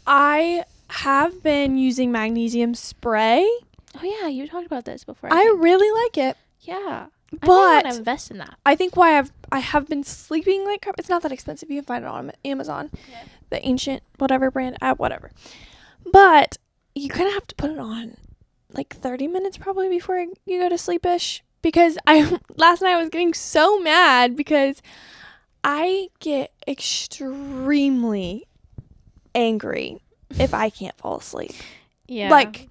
I have been using magnesium spray. Oh yeah, you talked about this before. I really like it. Yeah, but I want to invest in that. I think why I have been sleeping like crap. It's not that expensive. You can find it on Amazon. Yeah. The Ancient whatever brand, whatever. But you kind of have to put it on like 30 minutes probably before you go to sleep-ish, because last night I was getting so mad because I get extremely angry if I can't fall asleep. Yeah. Like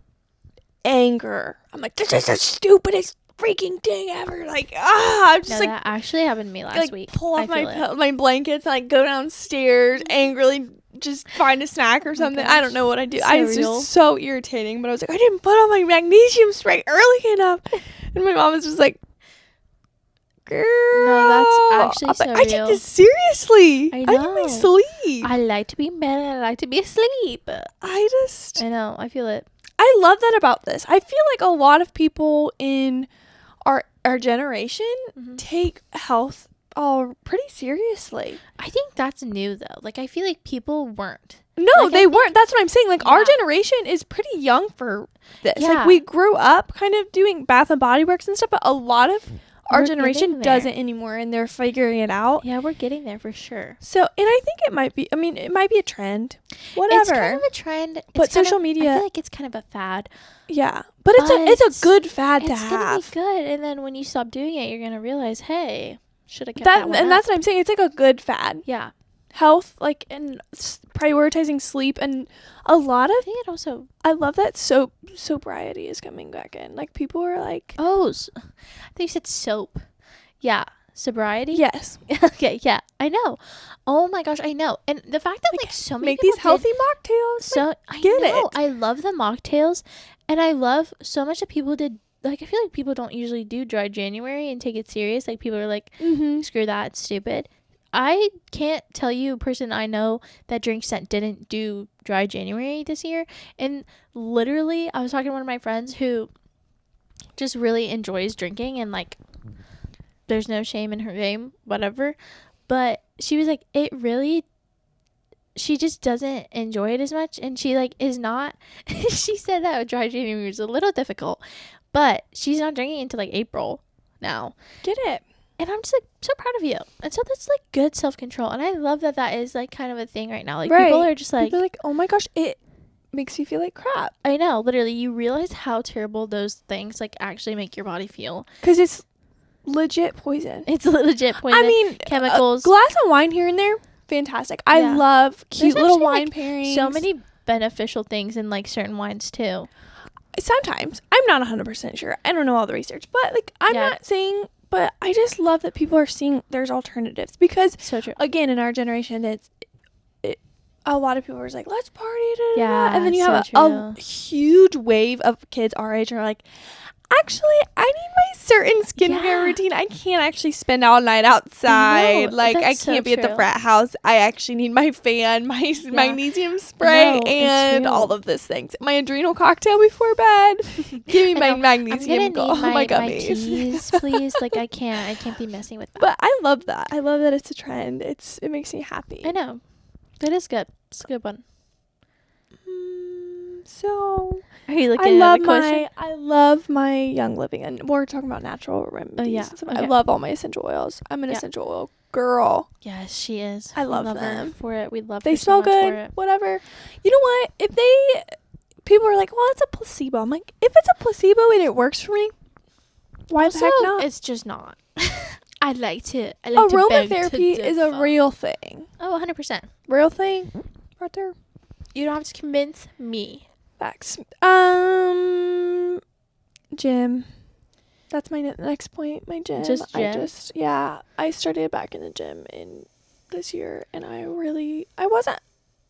anger. I'm like, this is the stupidest freaking thing ever. Like, I'm just that actually happened to me last week. Pull off my blankets and like go downstairs angrily, just find a snack or something. I don't know what I do. It's just so irritating. But I was like, I didn't put on my magnesium spray early enough. And my mom was just like, girl. No, that's actually so real. I take this seriously. I know. I need my sleep. I like to be in bed. I like to be asleep. I know. I feel it. I love that about this. I feel like a lot of people in our generation take health all pretty seriously. I think that's new though. Like I feel like people weren't. No, like, they weren't. That's what I'm saying. Like our generation is pretty young for this. Yeah. Like we grew up kind of doing Bath and Body Works and stuff, but a lot of our generation doesn't anymore, and they're figuring it out. Yeah, we're getting there for sure. So, and I think it might be a trend. Whatever. It's kind of a trend. But social media, I feel like it's kind of a fad. Yeah. But it's a good fad to have. It's going to be good. And then when you stop doing it, you're going to realize, hey, should have kept that one And up. that's what I'm saying. It's like a good fad. Yeah. Health, like, and prioritizing sleep, and a lot of... I think it also... I love that sobriety is coming back in. Like, people are like... Oh, I think you said soap. Yeah. Sobriety? Yes. Okay, yeah. I know. Oh my gosh, I know. And the fact that, like, so many make these healthy mocktails. So, I know. I love the mocktails, and I love so much that people did... Like, I feel like people don't usually do dry January and take it serious. Like, people are like, screw that, it's stupid. I can't tell you a person I know that drinks that didn't do dry January this year. And literally, I was talking to one of my friends who just really enjoys drinking and like there's no shame in her game, whatever. But she was like, it really, she just doesn't enjoy it as much. And she like is not, she said that dry January was a little difficult, but she's not drinking until like April now. Get it. And I'm just like so proud of you. And so that's like good self-control. And I love that that is like kind of a thing right now. Like people are just like, they're like, oh my gosh, it makes you feel like crap. I know, literally, you realize how terrible those things like actually make your body feel. Because it's legit poison. It's legit poison. I mean, chemicals. A glass of wine here and there, fantastic. I love cute little wine like pairings. So many beneficial things in like certain wines too. Sometimes. I'm not 100% sure. I don't know all the research. But like, I'm not saying... But I just love that people are seeing there's alternatives. Because, so true. Again, in our generation, a lot of people are just like, let's party. Yeah, and then you have a huge wave of kids our age are like, actually, I need my certain skincare routine. I can't actually spend all night outside. Like, I can't be at the frat house. I actually need my fan, my magnesium spray, and all of these things. My adrenal cocktail before bed. Give me my magnesium my gummies. My teas, please. Like, I can't be messing with that. But I love that. I love that it's a trend. It makes me happy. I know. It is good. It's a good one. So... Are you looking at the question? I love my Young Living, and we're talking about natural remedies. I love all my essential oils. I'm an essential oil girl. Yes, she is. I love her them for it. We love. They her smell so much good. For it. Whatever. You know what? People are like, well, it's a placebo. I'm like, if it's a placebo and it works for me, why the heck not? It's just not. I like to. Aromatherapy is a real thing. Oh, 100%. Real thing. Right there. You don't have to convince me. Facts. Gym. That's my next point. My gym. Just gym? I started back in the gym in this year, and I wasn't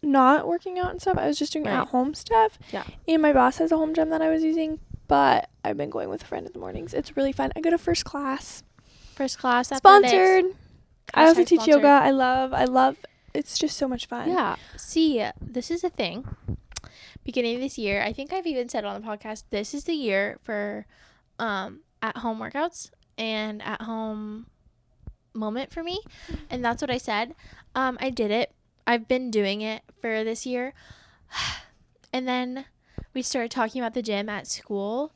not working out and stuff. I was just doing at-home stuff. Yeah. And my boss has a home gym that I was using, but I've been going with a friend in the mornings. It's really fun. I go to First Class. First Class. Sponsored. I also teach yoga. I love. It's just so much fun. Yeah. See, this is a thing. Beginning of this year, I think I've even said it on the podcast, this is the year for at-home workouts and at-home moment for me. And that's what I said. I did it. I've been doing it for this year. And then we started talking about the gym at school.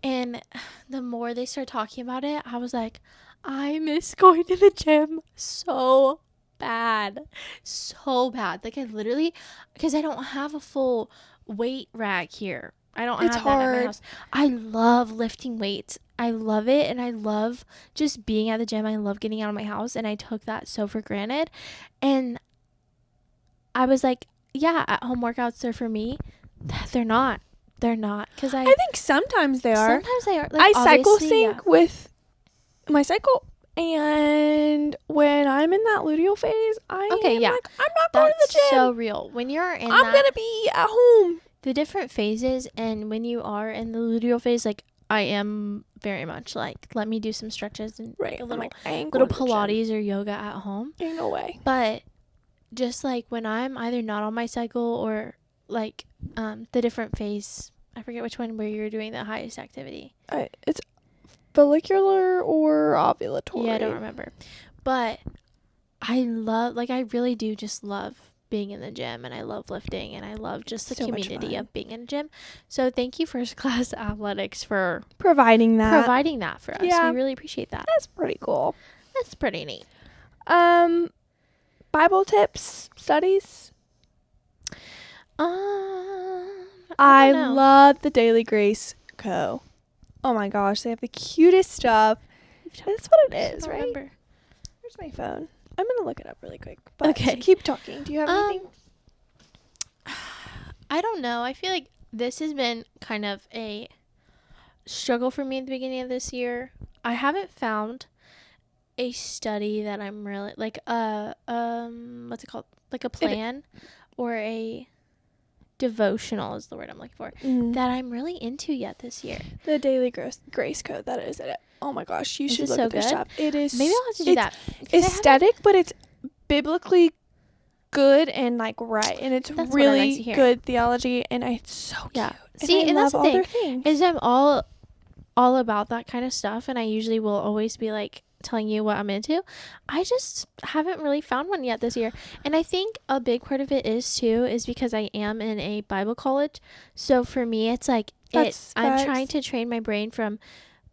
And the more they started talking about it, I was like, I miss going to the gym so bad. So bad. Like, I literally, because I don't have a full weight rack here. I don't have that at my house. I love lifting weights. I love it, and I love just being at the gym. I love getting out of my house, and I took that so for granted. And I was like, yeah, at-home workouts are for me. They're not. Because I think sometimes they are. Sometimes they are. Like, I cycle sync with my cycle. And when I'm in that luteal phase, like, I'm not going to the gym. That's so real. When you're in I'm going to be at home. The different phases, and when you are in the luteal phase, like, I am very much like, let me do some stretches and like a little Pilates or yoga at home. Ain't no way. But just like when I'm either not on my cycle or like the different phase, I forget which one where you're doing the highest activity. It's follicular or ovulatory. Yeah, I don't remember. But I really do just love being in the gym, and I love lifting, and I love just the community of being in a gym. So thank you, First Class Athletics, for providing that for us. Yeah. We really appreciate that. That's pretty cool. That's pretty neat. Bible tips, studies. I love the Daily Grace Co. Oh my gosh, they have the cutest stuff. That's what it is, right? Remember. Where's my phone? I'm gonna look it up really quick. But okay, keep talking. Do you have anything? I don't know. I feel like this has been kind of a struggle for me at the beginning of this year. I haven't found a study that I'm really like what's it called? Like a plan or a devotional is the word I'm looking for that I'm really into yet this year. The Daily Grace Code, that is it. Oh my gosh, you should look at this stuff. It is. Maybe I'll have to do that. Aesthetic, but it's biblically good and like right, and it's That's really good theology, and it's so cute. Yeah. See, and that's the thing is I'm all about that kind of stuff, and I usually will always be like telling you what I'm into. I just haven't really found one yet this year, and I think a big part of it is because I am in a Bible college, so for me it's like I'm trying to train my brain from,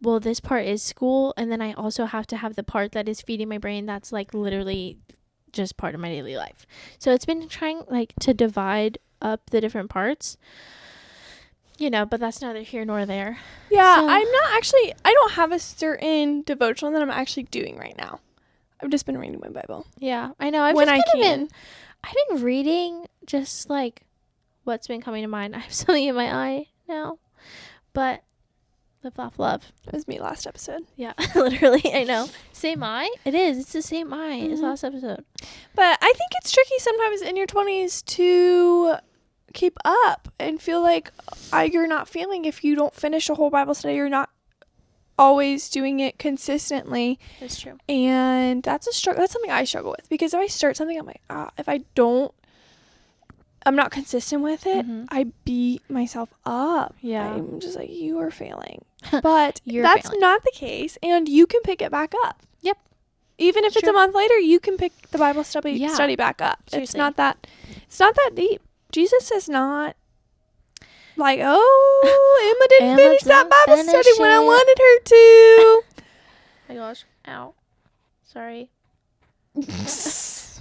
well, this part is school, and then I also have to have the part that is feeding my brain that's like literally just part of my daily life. So it's been trying like to divide up the different parts, but that's neither here nor there. Yeah, so, I don't have a certain devotional that I'm actually doing right now. I've just been reading my Bible. Yeah, I know. I've been reading just like what's been coming to mind. I have something in my eye now, but Live, Laugh, Love. It was me last episode. Yeah, literally. I know. Same eye? It is. It's the same eye as last episode. But I think it's tricky sometimes in your 20s to keep up and feel like you're not feeling if you don't finish a whole Bible study. You're not always doing it consistently. That's true. And that's a struggle. That's something I struggle with, because if I start something, I'm like, if I'm not consistent with it, I beat myself up. Yeah. I'm just like, you are failing. But that's not the case, and you can pick it back up. Yep. Even if it's a month later, you can pick the Bible study back up. Seriously. It's not that deep. Jesus is not like, Emma didn't finish that Bible study when I wanted her to. My gosh. Ow. Sorry. It's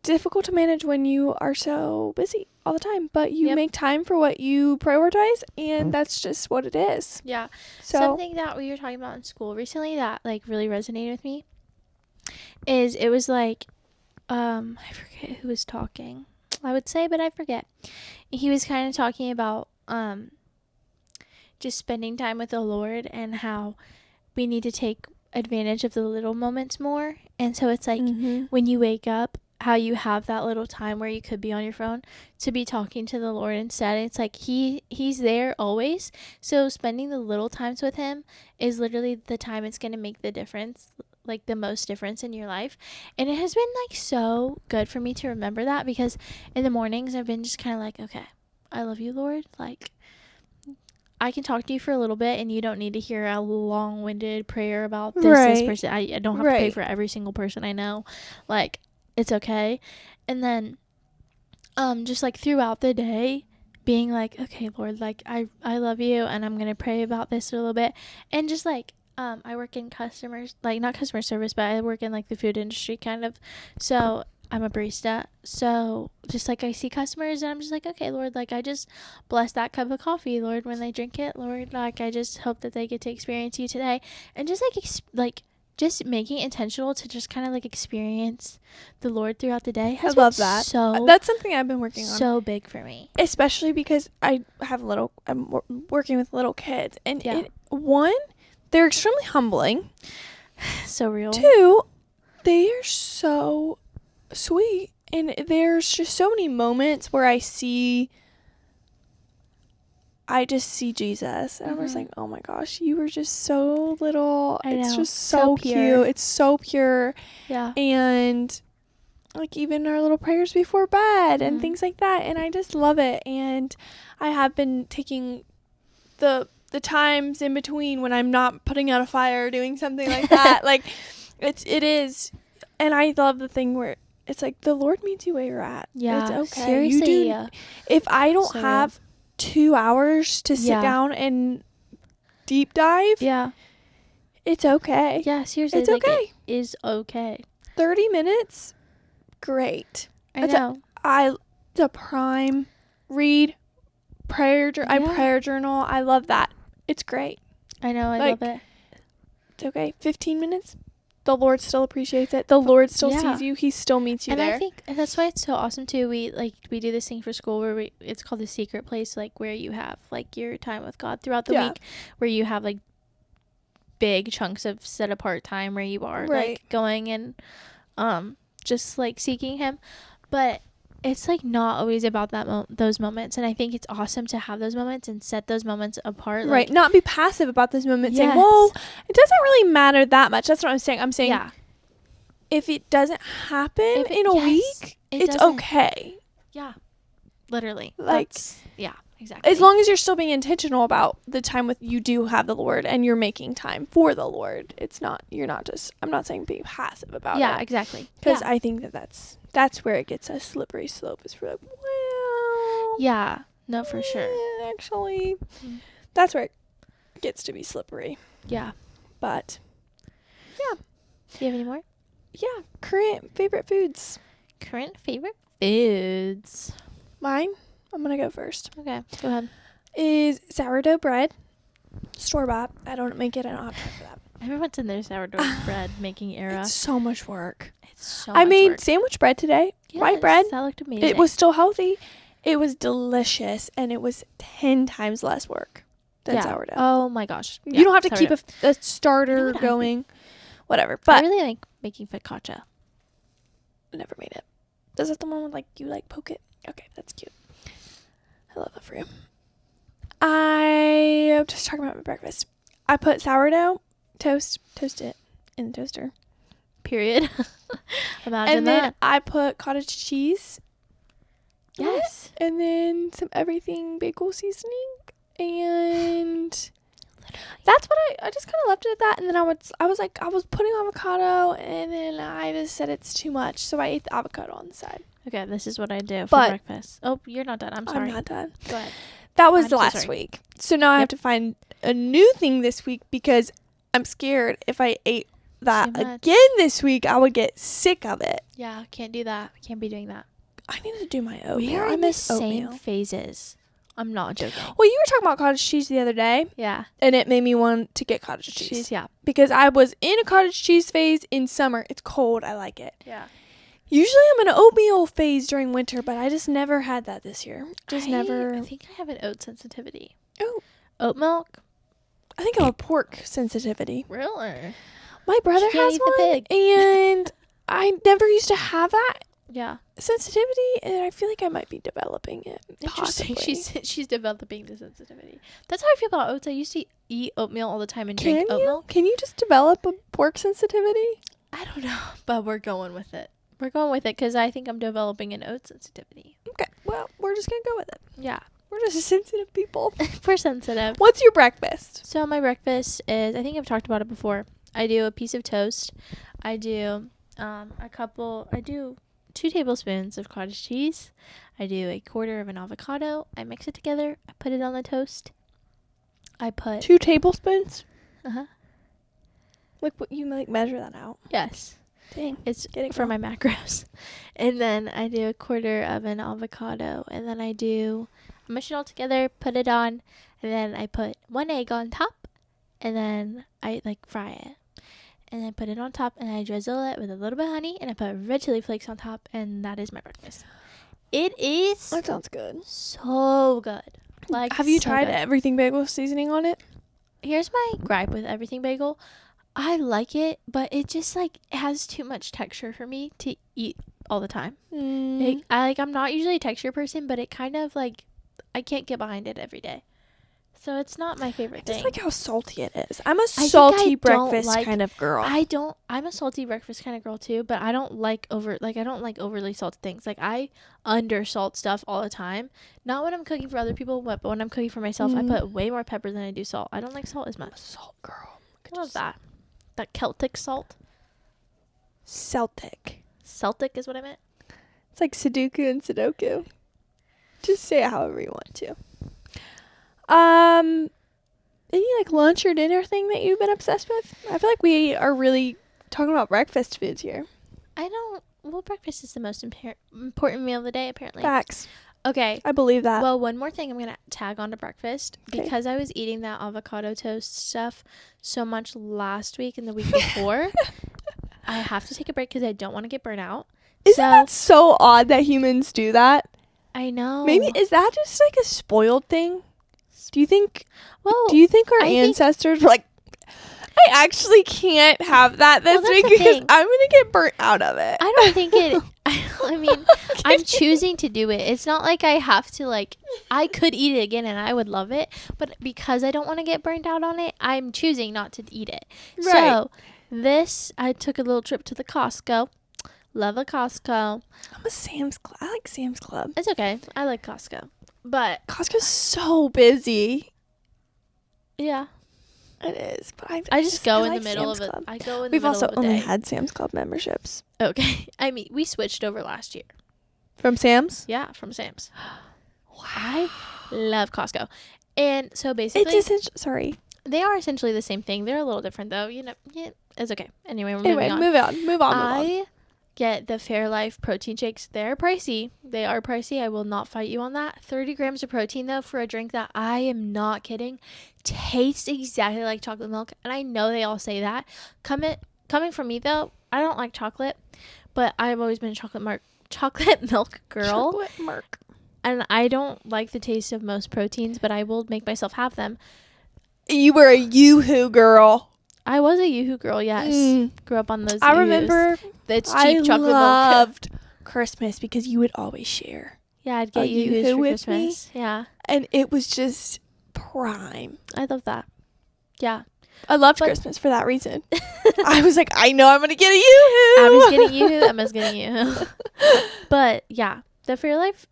difficult to manage when you are so busy all the time, but you make time for what you prioritize, and that's just what it is. Yeah. So something that we were talking about in school recently that like really resonated with me is it was like, I forget who was talking, I would say, but I forget. He was kind of talking about just spending time with the Lord and how we need to take advantage of the little moments more. And so it's like when you wake up, how you have that little time where you could be on your phone to be talking to the Lord instead. It's like he's there always. So spending the little times with him is literally the time it's going to make the difference, like the most difference in your life. And it has been like so good for me to remember that, because in the mornings I've been just kind of like, okay, I love you, Lord. Like, I can talk to you for a little bit, and you don't need to hear a long-winded prayer about this person. I don't have to pray for every single person I know. Like, it's okay. And then just like throughout the day being like, okay, Lord, like I love you, and I'm gonna pray about this a little bit. And just like I work in not customer service, but I work in like the food industry kind of, so I'm a barista. So just like I see customers, and I'm just like, okay, Lord, like I just bless that cup of coffee, Lord, when they drink it, Lord, like I just hope that they get to experience you today. And just like just making it intentional to just kind of like experience the Lord throughout the day has love that. So that's something I've been working on. So big for me, especially because I'm working with little kids, and they're extremely humbling. So real. 2, they are so sweet, and there's just so many moments where I just see Jesus, and I'm just like, oh my gosh, you were just so little. It's just so cute. It's so pure. Yeah. And like even our little prayers before bed and things like that, and I just love it. And I have been taking the times in between when I'm not putting out a fire or doing something like that. Like it is, and I love the thing where it's like the Lord meets you where you're at. Yeah. It's okay. Seriously. If I don't have 2 hours to sit down and deep dive, it's okay. Yeah, seriously, it's okay. It is okay. 30 minutes, great. I know. The prime read prayer. I prayer journal. I love that. It's great. I know. I love it. It's okay. 15 minutes. The Lord still appreciates it. The Lord still sees you. He still meets you there. And I think that's why it's so awesome too. We do this thing for school where it's called the secret place, like where you have like your time with God throughout the week, where you have like big chunks of set apart time where you are like going and just like seeking him. But it's like not always about those moments, and I think it's awesome to have those moments and set those moments apart. Right, not be passive about those moments. Saying, well, it doesn't really matter that much. That's what I'm saying. I'm saying if it doesn't happen in a week, it's okay. Yeah. Literally. Like, yeah, exactly. as long as you're still being intentional about the time with you do have the Lord and you're making time for the Lord. It's not, you're not just, I'm not saying be passive about it. Yeah, exactly. Because I think that's where it gets a slippery slope, is for like, well. Yeah. No, for sure. Actually, that's where it gets to be slippery. Yeah. But, yeah. Do you have any more? Yeah. Current favorite foods. Current favorite foods. Mine, I'm going to go first. Okay, go ahead. Is sourdough bread. Store-bought. I don't make it an option for that. Everyone's in their sourdough bread making era. It's so much work. It's so I much made work. sandwich bread today. Yes, White bread. That looked amazing. It was still healthy. It was delicious. And it was 10 times less work than sourdough. Oh my gosh. You don't have to keep a starter going. Whatever. But I really like making focaccia. I never made it. Is that the one with like you like poke it? Okay, that's cute. I love that for you. I'm just talking about my breakfast. I put sourdough, toast it in the toaster. Period. Imagine and that. then I put cottage cheese. Yes. And then some everything bagel seasoning. And that's what I just kind of left it at that. And then I was putting avocado, and then I just said it's too much. So I ate the avocado on the side. Okay, this is what I do for breakfast. Oh, you're not done. I'm sorry. I'm not done. Go ahead. That was last week. So now I have to find a new thing this week, because I'm scared if I ate that again this week, I would get sick of it. Yeah, can't do that. Can't be doing that. I need to do my oatmeal. We are in the same phases. I'm not joking. Well, you were talking about cottage cheese the other day. Yeah. And it made me want to get cottage cheese. Yeah. Because I was in a cottage cheese phase in summer. It's cold. I like it. Yeah. Usually I'm in an oatmeal phase during winter, but I just never had that this year. I think I have an oat sensitivity. Oh. Oat milk? I think I have a pork sensitivity. Really? My brother has one. And I never used to have that. Yeah. Sensitivity, and I feel like I might be developing it. Interesting. She's developing the sensitivity. That's how I feel about oats. I used to eat oatmeal all the time and drink oat milk. Can you just develop a pork sensitivity? I don't know, but we're going with it. We're going with it because I think I'm developing an oat sensitivity. Okay, well, we're just gonna go with it. Yeah. We're just sensitive people. We're sensitive. What's your breakfast? So my breakfast is, I think I've talked about it before. I do a piece of toast. I do I do 2 tablespoons of cottage cheese. I do a quarter of an avocado. I mix it together. I put it on the toast. I put 2 tablespoons? Uh-huh. Like, what, you measure that out? Yes. Dang. It's for my macros. And then I do a quarter of an avocado. And then I mush it all together, put it on, and then I put 1 egg on top. And then I fry it. And I put it on top, and I drizzle it with a little bit of honey, and I put red chili flakes on top, and that is my breakfast. It is. That sounds good. So good. Have you tried everything bagel seasoning on it? Here's my gripe with everything bagel. I like it, but it just it has too much texture for me to eat all the time. I'm not usually a texture person, but it kind of I can't get behind it every day. So it's not my favorite thing. I just like how salty it is. I'm a salty breakfast kind of girl. I'm a salty breakfast kind of girl too, but I don't like overly salted things. I undersalt stuff all the time. Not when I'm cooking for other people, but when I'm cooking for myself, I put way more pepper than I do salt. I don't like salt as much. I'm a salt girl. I love that. That Celtic salt. Celtic. Celtic is what I meant. It's like Sudoku and Sudoku. Just say it however you want to. Any lunch or dinner thing that you've been obsessed with? I feel like we are really talking about breakfast foods here. Breakfast is the most important meal of the day, apparently. Facts. Okay. I believe that. Well, one more thing I'm going to tag on to breakfast. Okay. Because I was eating that avocado toast stuff so much last week and the week before, I have to take a break because I don't want to get burnt out. Isn't that so odd that humans do that? I know. Maybe, is that just a spoiled thing? Do you think our ancestors were like, I actually can't have that this week because I'm going to get burnt out of it? I don't think it. I mean, I'm choosing to do it. It's not like I have to, I could eat it again and I would love it. But because I don't want to get burnt out on it, I'm choosing not to eat it. Right. So I took a little trip to the Costco. Love a Costco. I'm a Sam's Club. I like Sam's Club. It's okay. I like Costco. But Costco's so busy. yeah. It is. But I just go in like the middle Sam's of it. Club. I go in We've the middle also of a only day. had Sam's Club memberships. Okay. I mean, we switched over last year. From Sam's? Yeah, from Sam's. Wow. I love Costco. And so basically, they are essentially the same thing. They're a little different though. You know, yeah, it's okay. Anyway, we're moving on. Move on. I get the Fairlife protein shakes. They're pricey. They are pricey. I will not fight you on that. 30 grams of protein though for a drink that, I am not kidding, tastes exactly like chocolate milk. And I know they all say that. Coming from me though, I don't like chocolate, but I've always been a chocolate milk girl. Chocolate milk. And I don't like the taste of most proteins, but I will make myself have them. You were a Yoo-hoo girl. I was a Yoo-hoo girl, yes. Grew up on those I Yoo-hoos. remember it's cheap chocolate milk. I loved Christmas because you would always share. Yeah, I'd get Yoo-hoos for Christmas. Yeah. And it was just prime. I love that. Yeah. I loved Christmas for that reason. I was like, I know I'm going to get a Yoo-hoo. Abby's getting Yoo-hoo. Emma's getting Yoo-hoo. But yeah, the Fairlife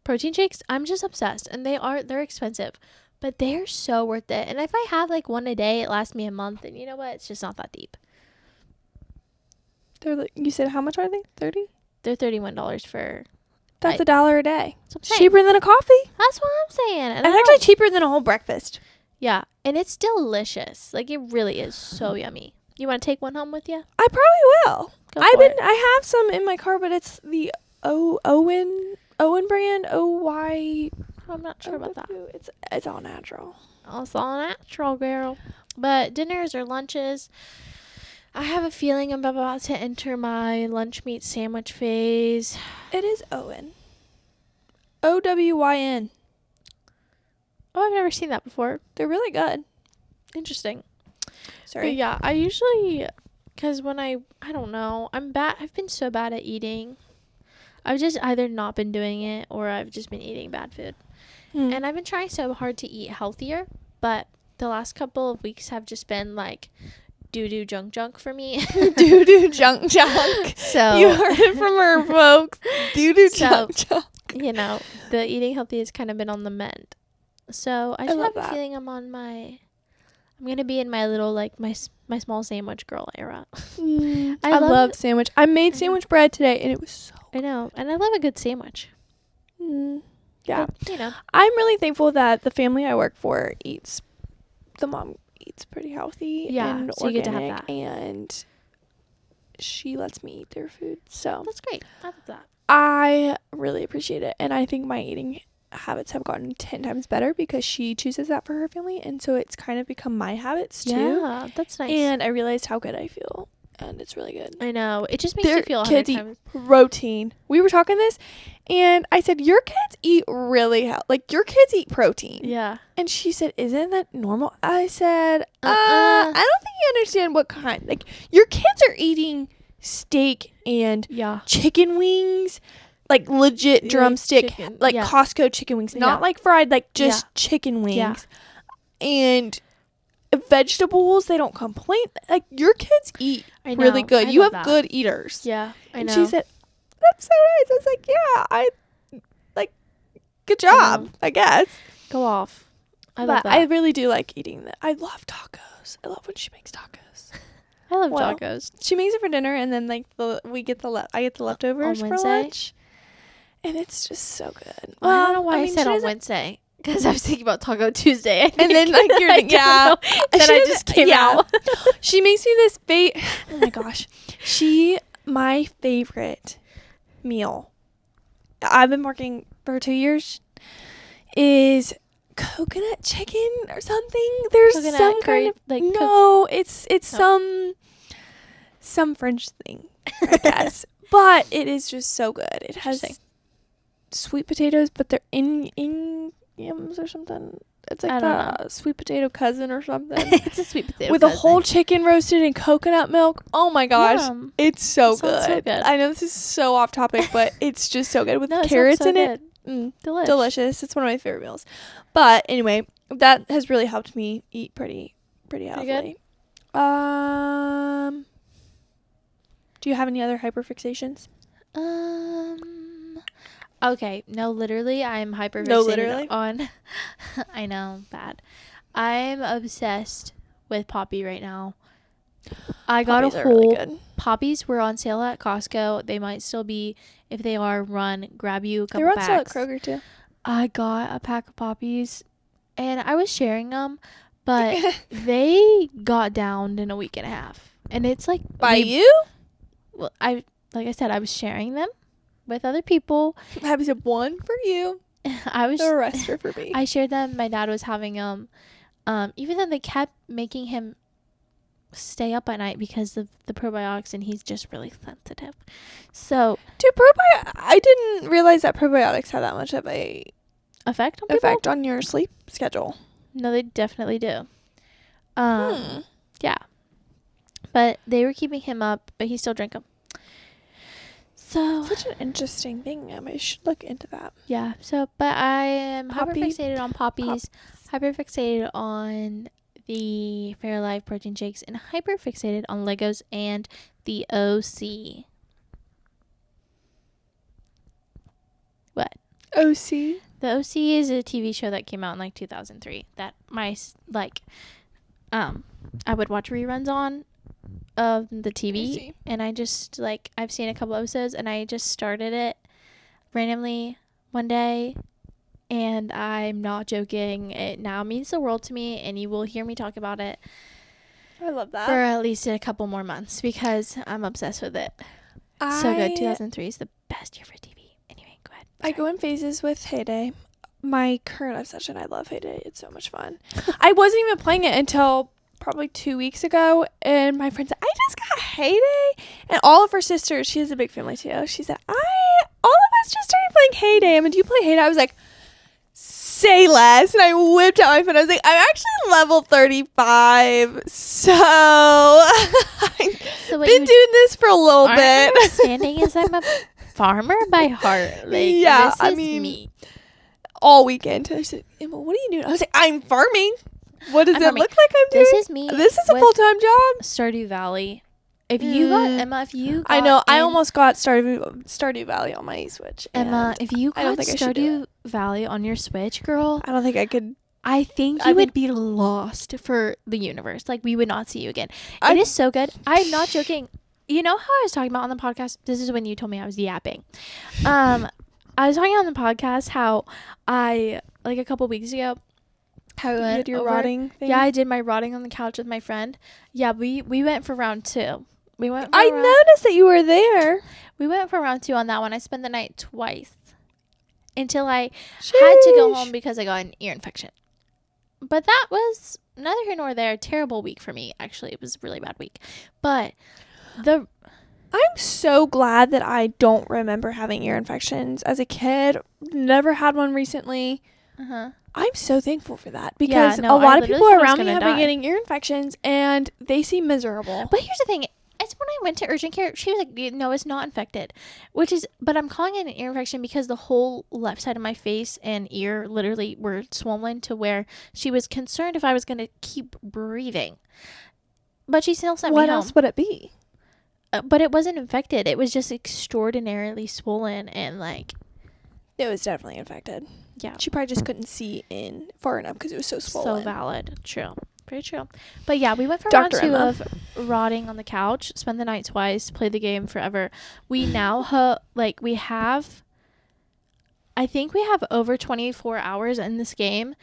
protein shakes, I'm just obsessed. And they're expensive. But they're so worth it. And if I have like one a day, it lasts me a month. And you know what? It's just not that deep. You said how much are they? 30? They're $31 for... That's $1 a day. It's cheaper than a coffee. That's what I'm saying. And it's actually cheaper than a whole breakfast. Yeah. And it's delicious. Like, it really is so yummy. You want to take one home with you? I probably will. I have some in my car, but it's the Owen brand. OY. I'm not sure about that. It's all natural. It's all natural, girl. But dinners or lunches, I have a feeling I'm about to enter my lunch meat sandwich phase. It is Owen. OWYN. Oh, I've never seen that before. They're really good. Interesting. Sorry. But yeah, I usually, because when I don't know, I've been so bad at eating. I've just either not been doing it or I've just been eating bad food. And I've been trying so hard to eat healthier, but the last couple of weeks have just been like doo-doo junk for me. Doo-doo junk. So you heard it from her, folks. Doo-doo junk. You know, the eating healthy has kind of been on the mend. So I just have a feeling I'm going to be in my little, like, my small sandwich girl era. I love sandwich. I made sandwich bread today, and it was so good. I know. And I love a good sandwich. Yeah. But, you know. I'm really thankful that the family I work for the mom eats pretty healthy and so organic, you get to have that. And she lets me eat their food. So that's great. I love that. I really appreciate it. And I think my eating habits have gotten 10 times better because she chooses that for her family, and so it's kind of become my habits too. Yeah, that's nice. And I realized how good I feel, and it's really good. I know, it just makes you feel 100 times. Protein. We were talking this, and I said, your kids eat really like your kids eat protein. Yeah. And she said, isn't that normal? I said, I don't think you understand what kind. Like, your kids are eating steak and chicken wings, like legit drumstick, Costco chicken wings, not like fried, like just chicken wings. And vegetables, they don't complain. Like, your kids eat really good. You have good eaters. Yeah, I know. And she said, that's so nice. I was like, yeah, good job, I guess. Go off. I love that. I really do like eating that. I love tacos. I love when she makes tacos. I love tacos. She makes it for dinner, and then I get the leftovers for lunch. And it's just so good. Well, I don't know why I said on Wednesday. Because I was thinking about Taco Tuesday. And then, like, you're, then I just came out. She makes me this oh my gosh. My favorite meal, I've been working for 2 years, is coconut chicken or something. There's coconut some kind of, like, no, it's some French thing, I guess. But it is just so good. It has sweet potatoes, but they're in yams or something. It's like the sweet potato cousin or something. It's a sweet potato with a whole chicken roasted in coconut milk. Oh my gosh. Yum. It's so good. So good. I know this is so off topic, but it's just so good with carrots in it. Delicious. It's one of my favorite meals. But anyway, that has really helped me eat pretty healthily. Do you have any other hyperfixations? Okay. No, literally, I'm hyper fixated No, literally? on. I know, bad. I'm obsessed with Poppy right now. I got Poppies a are really whole. good. Poppies were on sale at Costco. They might still be. If they are, run, grab you a couple They're on packs. sale at Kroger too. I got a pack of Poppies, and I was sharing them, but they got downed in a week and a half. And it's like By you? Well, like I said, I was sharing them with other people. I said one for you. The rest are for me. I shared them. My dad was having them. Even though they kept making him stay up at night because of the probiotics, and he's just really sensitive. So, dude, I didn't realize that probiotics have that much of a effect on people? on your sleep schedule. No, they definitely do. Yeah. But they were keeping him up, but he still drank them. So such an interesting thing. I should look into that. Yeah. So, but I am hyper-fixated on Poppies, hyper-fixated on the Fairlife protein shakes, and hyper-fixated on Legos and the OC. What? OC? The OC is a TV show that came out in like 2003 that I would watch reruns on of the TV, and I just I've seen a couple episodes, and I just started it randomly one day, and I'm not joking. It now means the world to me, and you will hear me talk about it. I love that. For at least a couple more months because I'm obsessed with it. So good. 2003 is the best year for TV. Anyway, go ahead. I go in phases with Heyday. My current obsession, I love Heyday. It's so much fun. I wasn't even playing it until probably 2 weeks ago, and my friend said, I just got Heyday. And all of her sisters, she has a big family too, she said, all of us just started playing Heyday. I mean, do you play Heyday? I was like, say less. And I whipped out my phone. I was like, I'm actually level 35, so I've been doing this for a little bit. My understanding is I'm a farmer by heart. Yeah, this is me. All weekend, I said, Emma, what are you doing? I was like, I'm farming. What does it look like I'm doing? This is me. This is a full-time job. Stardew Valley. If you got Emma, I know. I almost got Stardew Valley on my Switch. Emma, if you got Stardew Valley on your Switch, girl, I don't think I could. I think you would be lost for the universe. Like, we would not see you again. It is so good. I'm not joking. You know how I was talking about on the podcast? This is when you told me I was yapping. I was talking on the podcast how I, like a couple weeks ago, how you did your rotting thing? Yeah, I did my rotting on the couch with my friend. Yeah, we went for round 2. We went. I noticed that you were there. We went for round 2 on that one. I spent the night twice until I had to go home because I got an ear infection. But that was neither here nor there. Terrible week for me. Actually, it was a really bad week. But I'm so glad that I don't remember having ear infections as a kid. Never had one recently. I'm so thankful for that because a lot of people around me have been getting ear infections and they seem miserable. But here's the thing. It's when I went to urgent care, she was like, no, it's not infected. But I'm calling it an ear infection because the whole left side of my face and ear literally were swollen to where she was concerned if I was going to keep breathing. But she still sent me home. What else would it be? But it wasn't infected. It was just extraordinarily swollen and it was definitely infected. Yeah. She probably just couldn't see in far enough because it was so swollen. So valid. True. Pretty true. But yeah, we went for round 2 of rotting on the couch, spent the night twice, played the game forever. We now I think we have over 24 hours in this game,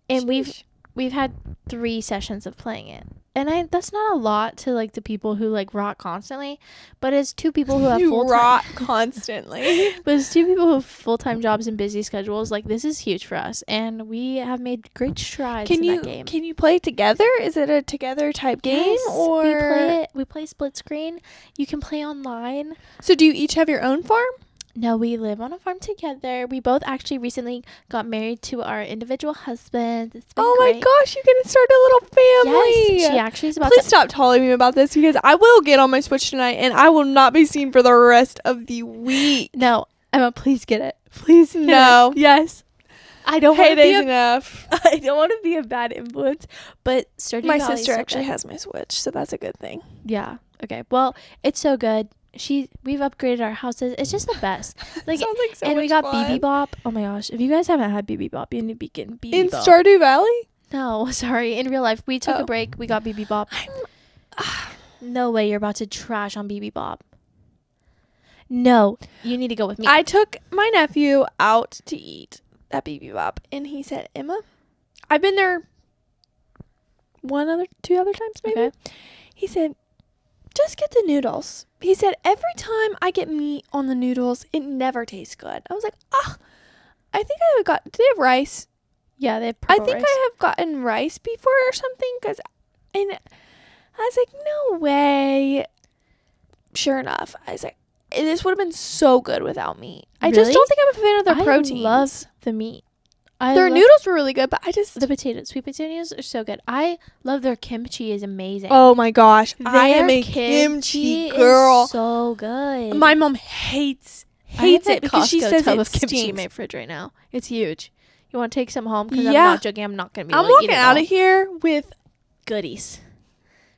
and we've had 3 sessions of playing it. And that's not a lot to the people who rot constantly, but as 2 people who have full-time rot constantly. But as 2 people who have full-time jobs and busy schedules, this is huge for us, and we have made great strides in that game. Can you play together? Is it a together type game? Yes, or we play split screen. You can play online. So do you each have your own farm? No, we live on a farm together. We both actually recently got married to our individual husbands. It's been great. My gosh, you can start a little family. Yes, she actually is about Please stop telling me about this because I will get on my Switch tonight and I will not be seen for the rest of the week. No, Emma, please get it. Please no. Yes. I don't want to be Heyday's enough. I don't want to be a bad influence, but Stardew My Valley's sister so actually good. has my Switch, so that's a good thing. Yeah. Okay. Well, it's so good. We've upgraded our houses. It's just the best. Like, Sounds like so and much we got fun. BB Bop. Oh my gosh! If you guys haven't had BB Bop, you need to be getting BB In Bop. Stardew Valley? No, sorry. In real life, we took a break. We got BB Bop. No way you're about to trash on BB Bop. No, you need to go with me. I took my nephew out to eat at BB Bop, and he said, Emma, I've been there 2 other times maybe. Okay. He said, just get the noodles. He said, every time I get meat on the noodles, it never tastes good. I was like, I think I got, do they have rice? Yeah, they have I purple think rice. I have gotten rice before or something, and I was like, no way. Sure enough, I was like, this would have been so good without meat. I just Really? don't think I'm a fan of their I proteins. love the meat. Their noodles were really good, but The sweet potatoes are so good. I love their kimchi is amazing. oh my gosh, I am Their a kimchi is girl. so good. My mom hates I have it because she Costco says tub it of kimchi in stinks. my fridge right now. It's huge. You want to take some home? Because I'm Yeah. not joking. I'm not going to be I'm able to eat walking it out all. of here with Goodies.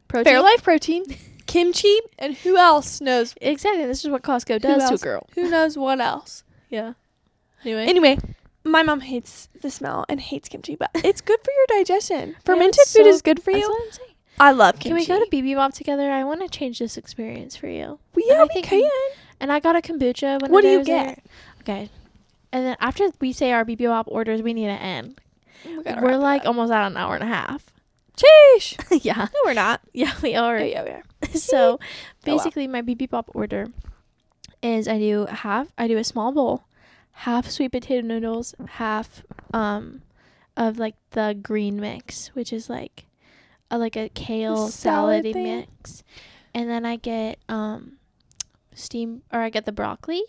Protein. Fairlife protein, kimchi, and who else knows? Exactly. This is what Costco does to a else? girl. Who knows what else? Yeah. Anyway. Anyway, my mom hates the smell and hates kimchi, but it's good for your digestion. Fermented it's food so- is good for That's you. what I'm saying. I love kimchi. Can we go to BB Bop together? I want to change this experience for you. Well, yeah, I we think- can. And I got a kombucha. What do you was get? there. Okay. And then after we say our BB Bop orders, we need to end. We gotta We're wrap it like up. almost at an hour and a half. Sheesh. Yeah. No, we're not. Yeah, we are. Oh, yeah, we are. So well. basically my BB Bop order is I do a small bowl, half sweet potato noodles, half of like the green mix, which is like a kale salad salad thing? mix. And then I get I get the broccoli.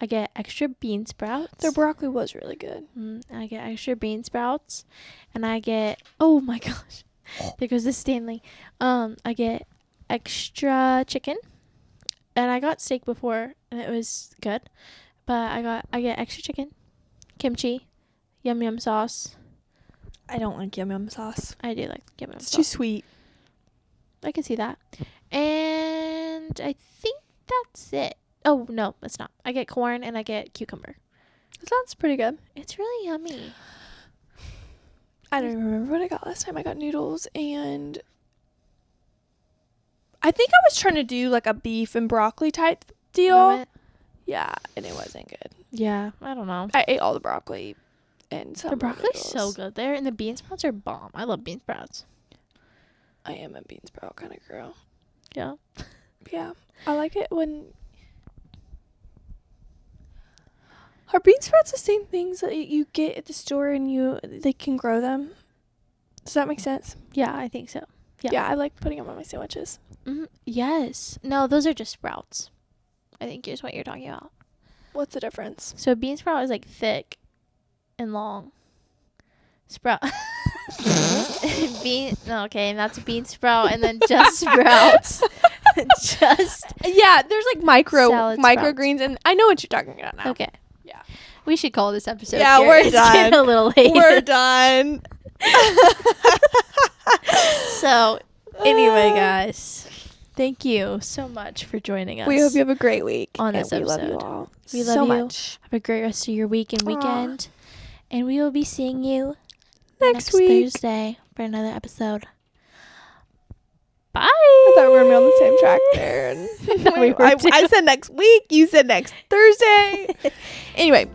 I get extra bean sprouts. Their broccoli was really good. I get extra bean sprouts, and I get, oh my gosh, there goes the Stanley. I get extra chicken, and I got steak before, and it was good, but I get extra chicken, kimchi, yum yum sauce. I don't like yum yum sauce. I do like yum yum It's sauce. too sweet. I can see that, and I think that's it. Oh no, that's not. I get corn and I get cucumber. That sounds pretty good. It's really yummy. I don't remember what I got last time. I got noodles, and I think I was trying to do like a beef and broccoli type deal. Moment. Yeah, and it wasn't good. Yeah, I don't know. I ate all the broccoli and some The of the broccoli's so noodles. good there, and the bean sprouts are bomb. I love bean sprouts. I am a bean sprout kind of girl. Yeah. Yeah, I like it when. Are bean sprouts the same things that you get at the store and they can grow them? Does that make sense? Yeah, I think so. Yeah, I like putting them on my sandwiches. Yes. No, those are just sprouts. I think is what you're talking about. What's the difference? So bean sprout is like thick and long. Sprout. Okay, and that's a bean sprout, and then just sprouts. Just Yeah, there's like Salad microgreens, and I know what you're talking about now. okay. Yeah. We should call this episode. Yeah, here. we're It's getting done. a little late. We're done. So, anyway, guys, thank you so much for joining us. We hope you have a great week. on this and we love you episode. all We love so you. much. Have a great rest of your week and weekend. And we will be seeing you Next week. Thursday for another episode. Bye. I thought we were on the same track there. And We were too. I said next week. You said next Thursday. Anyway,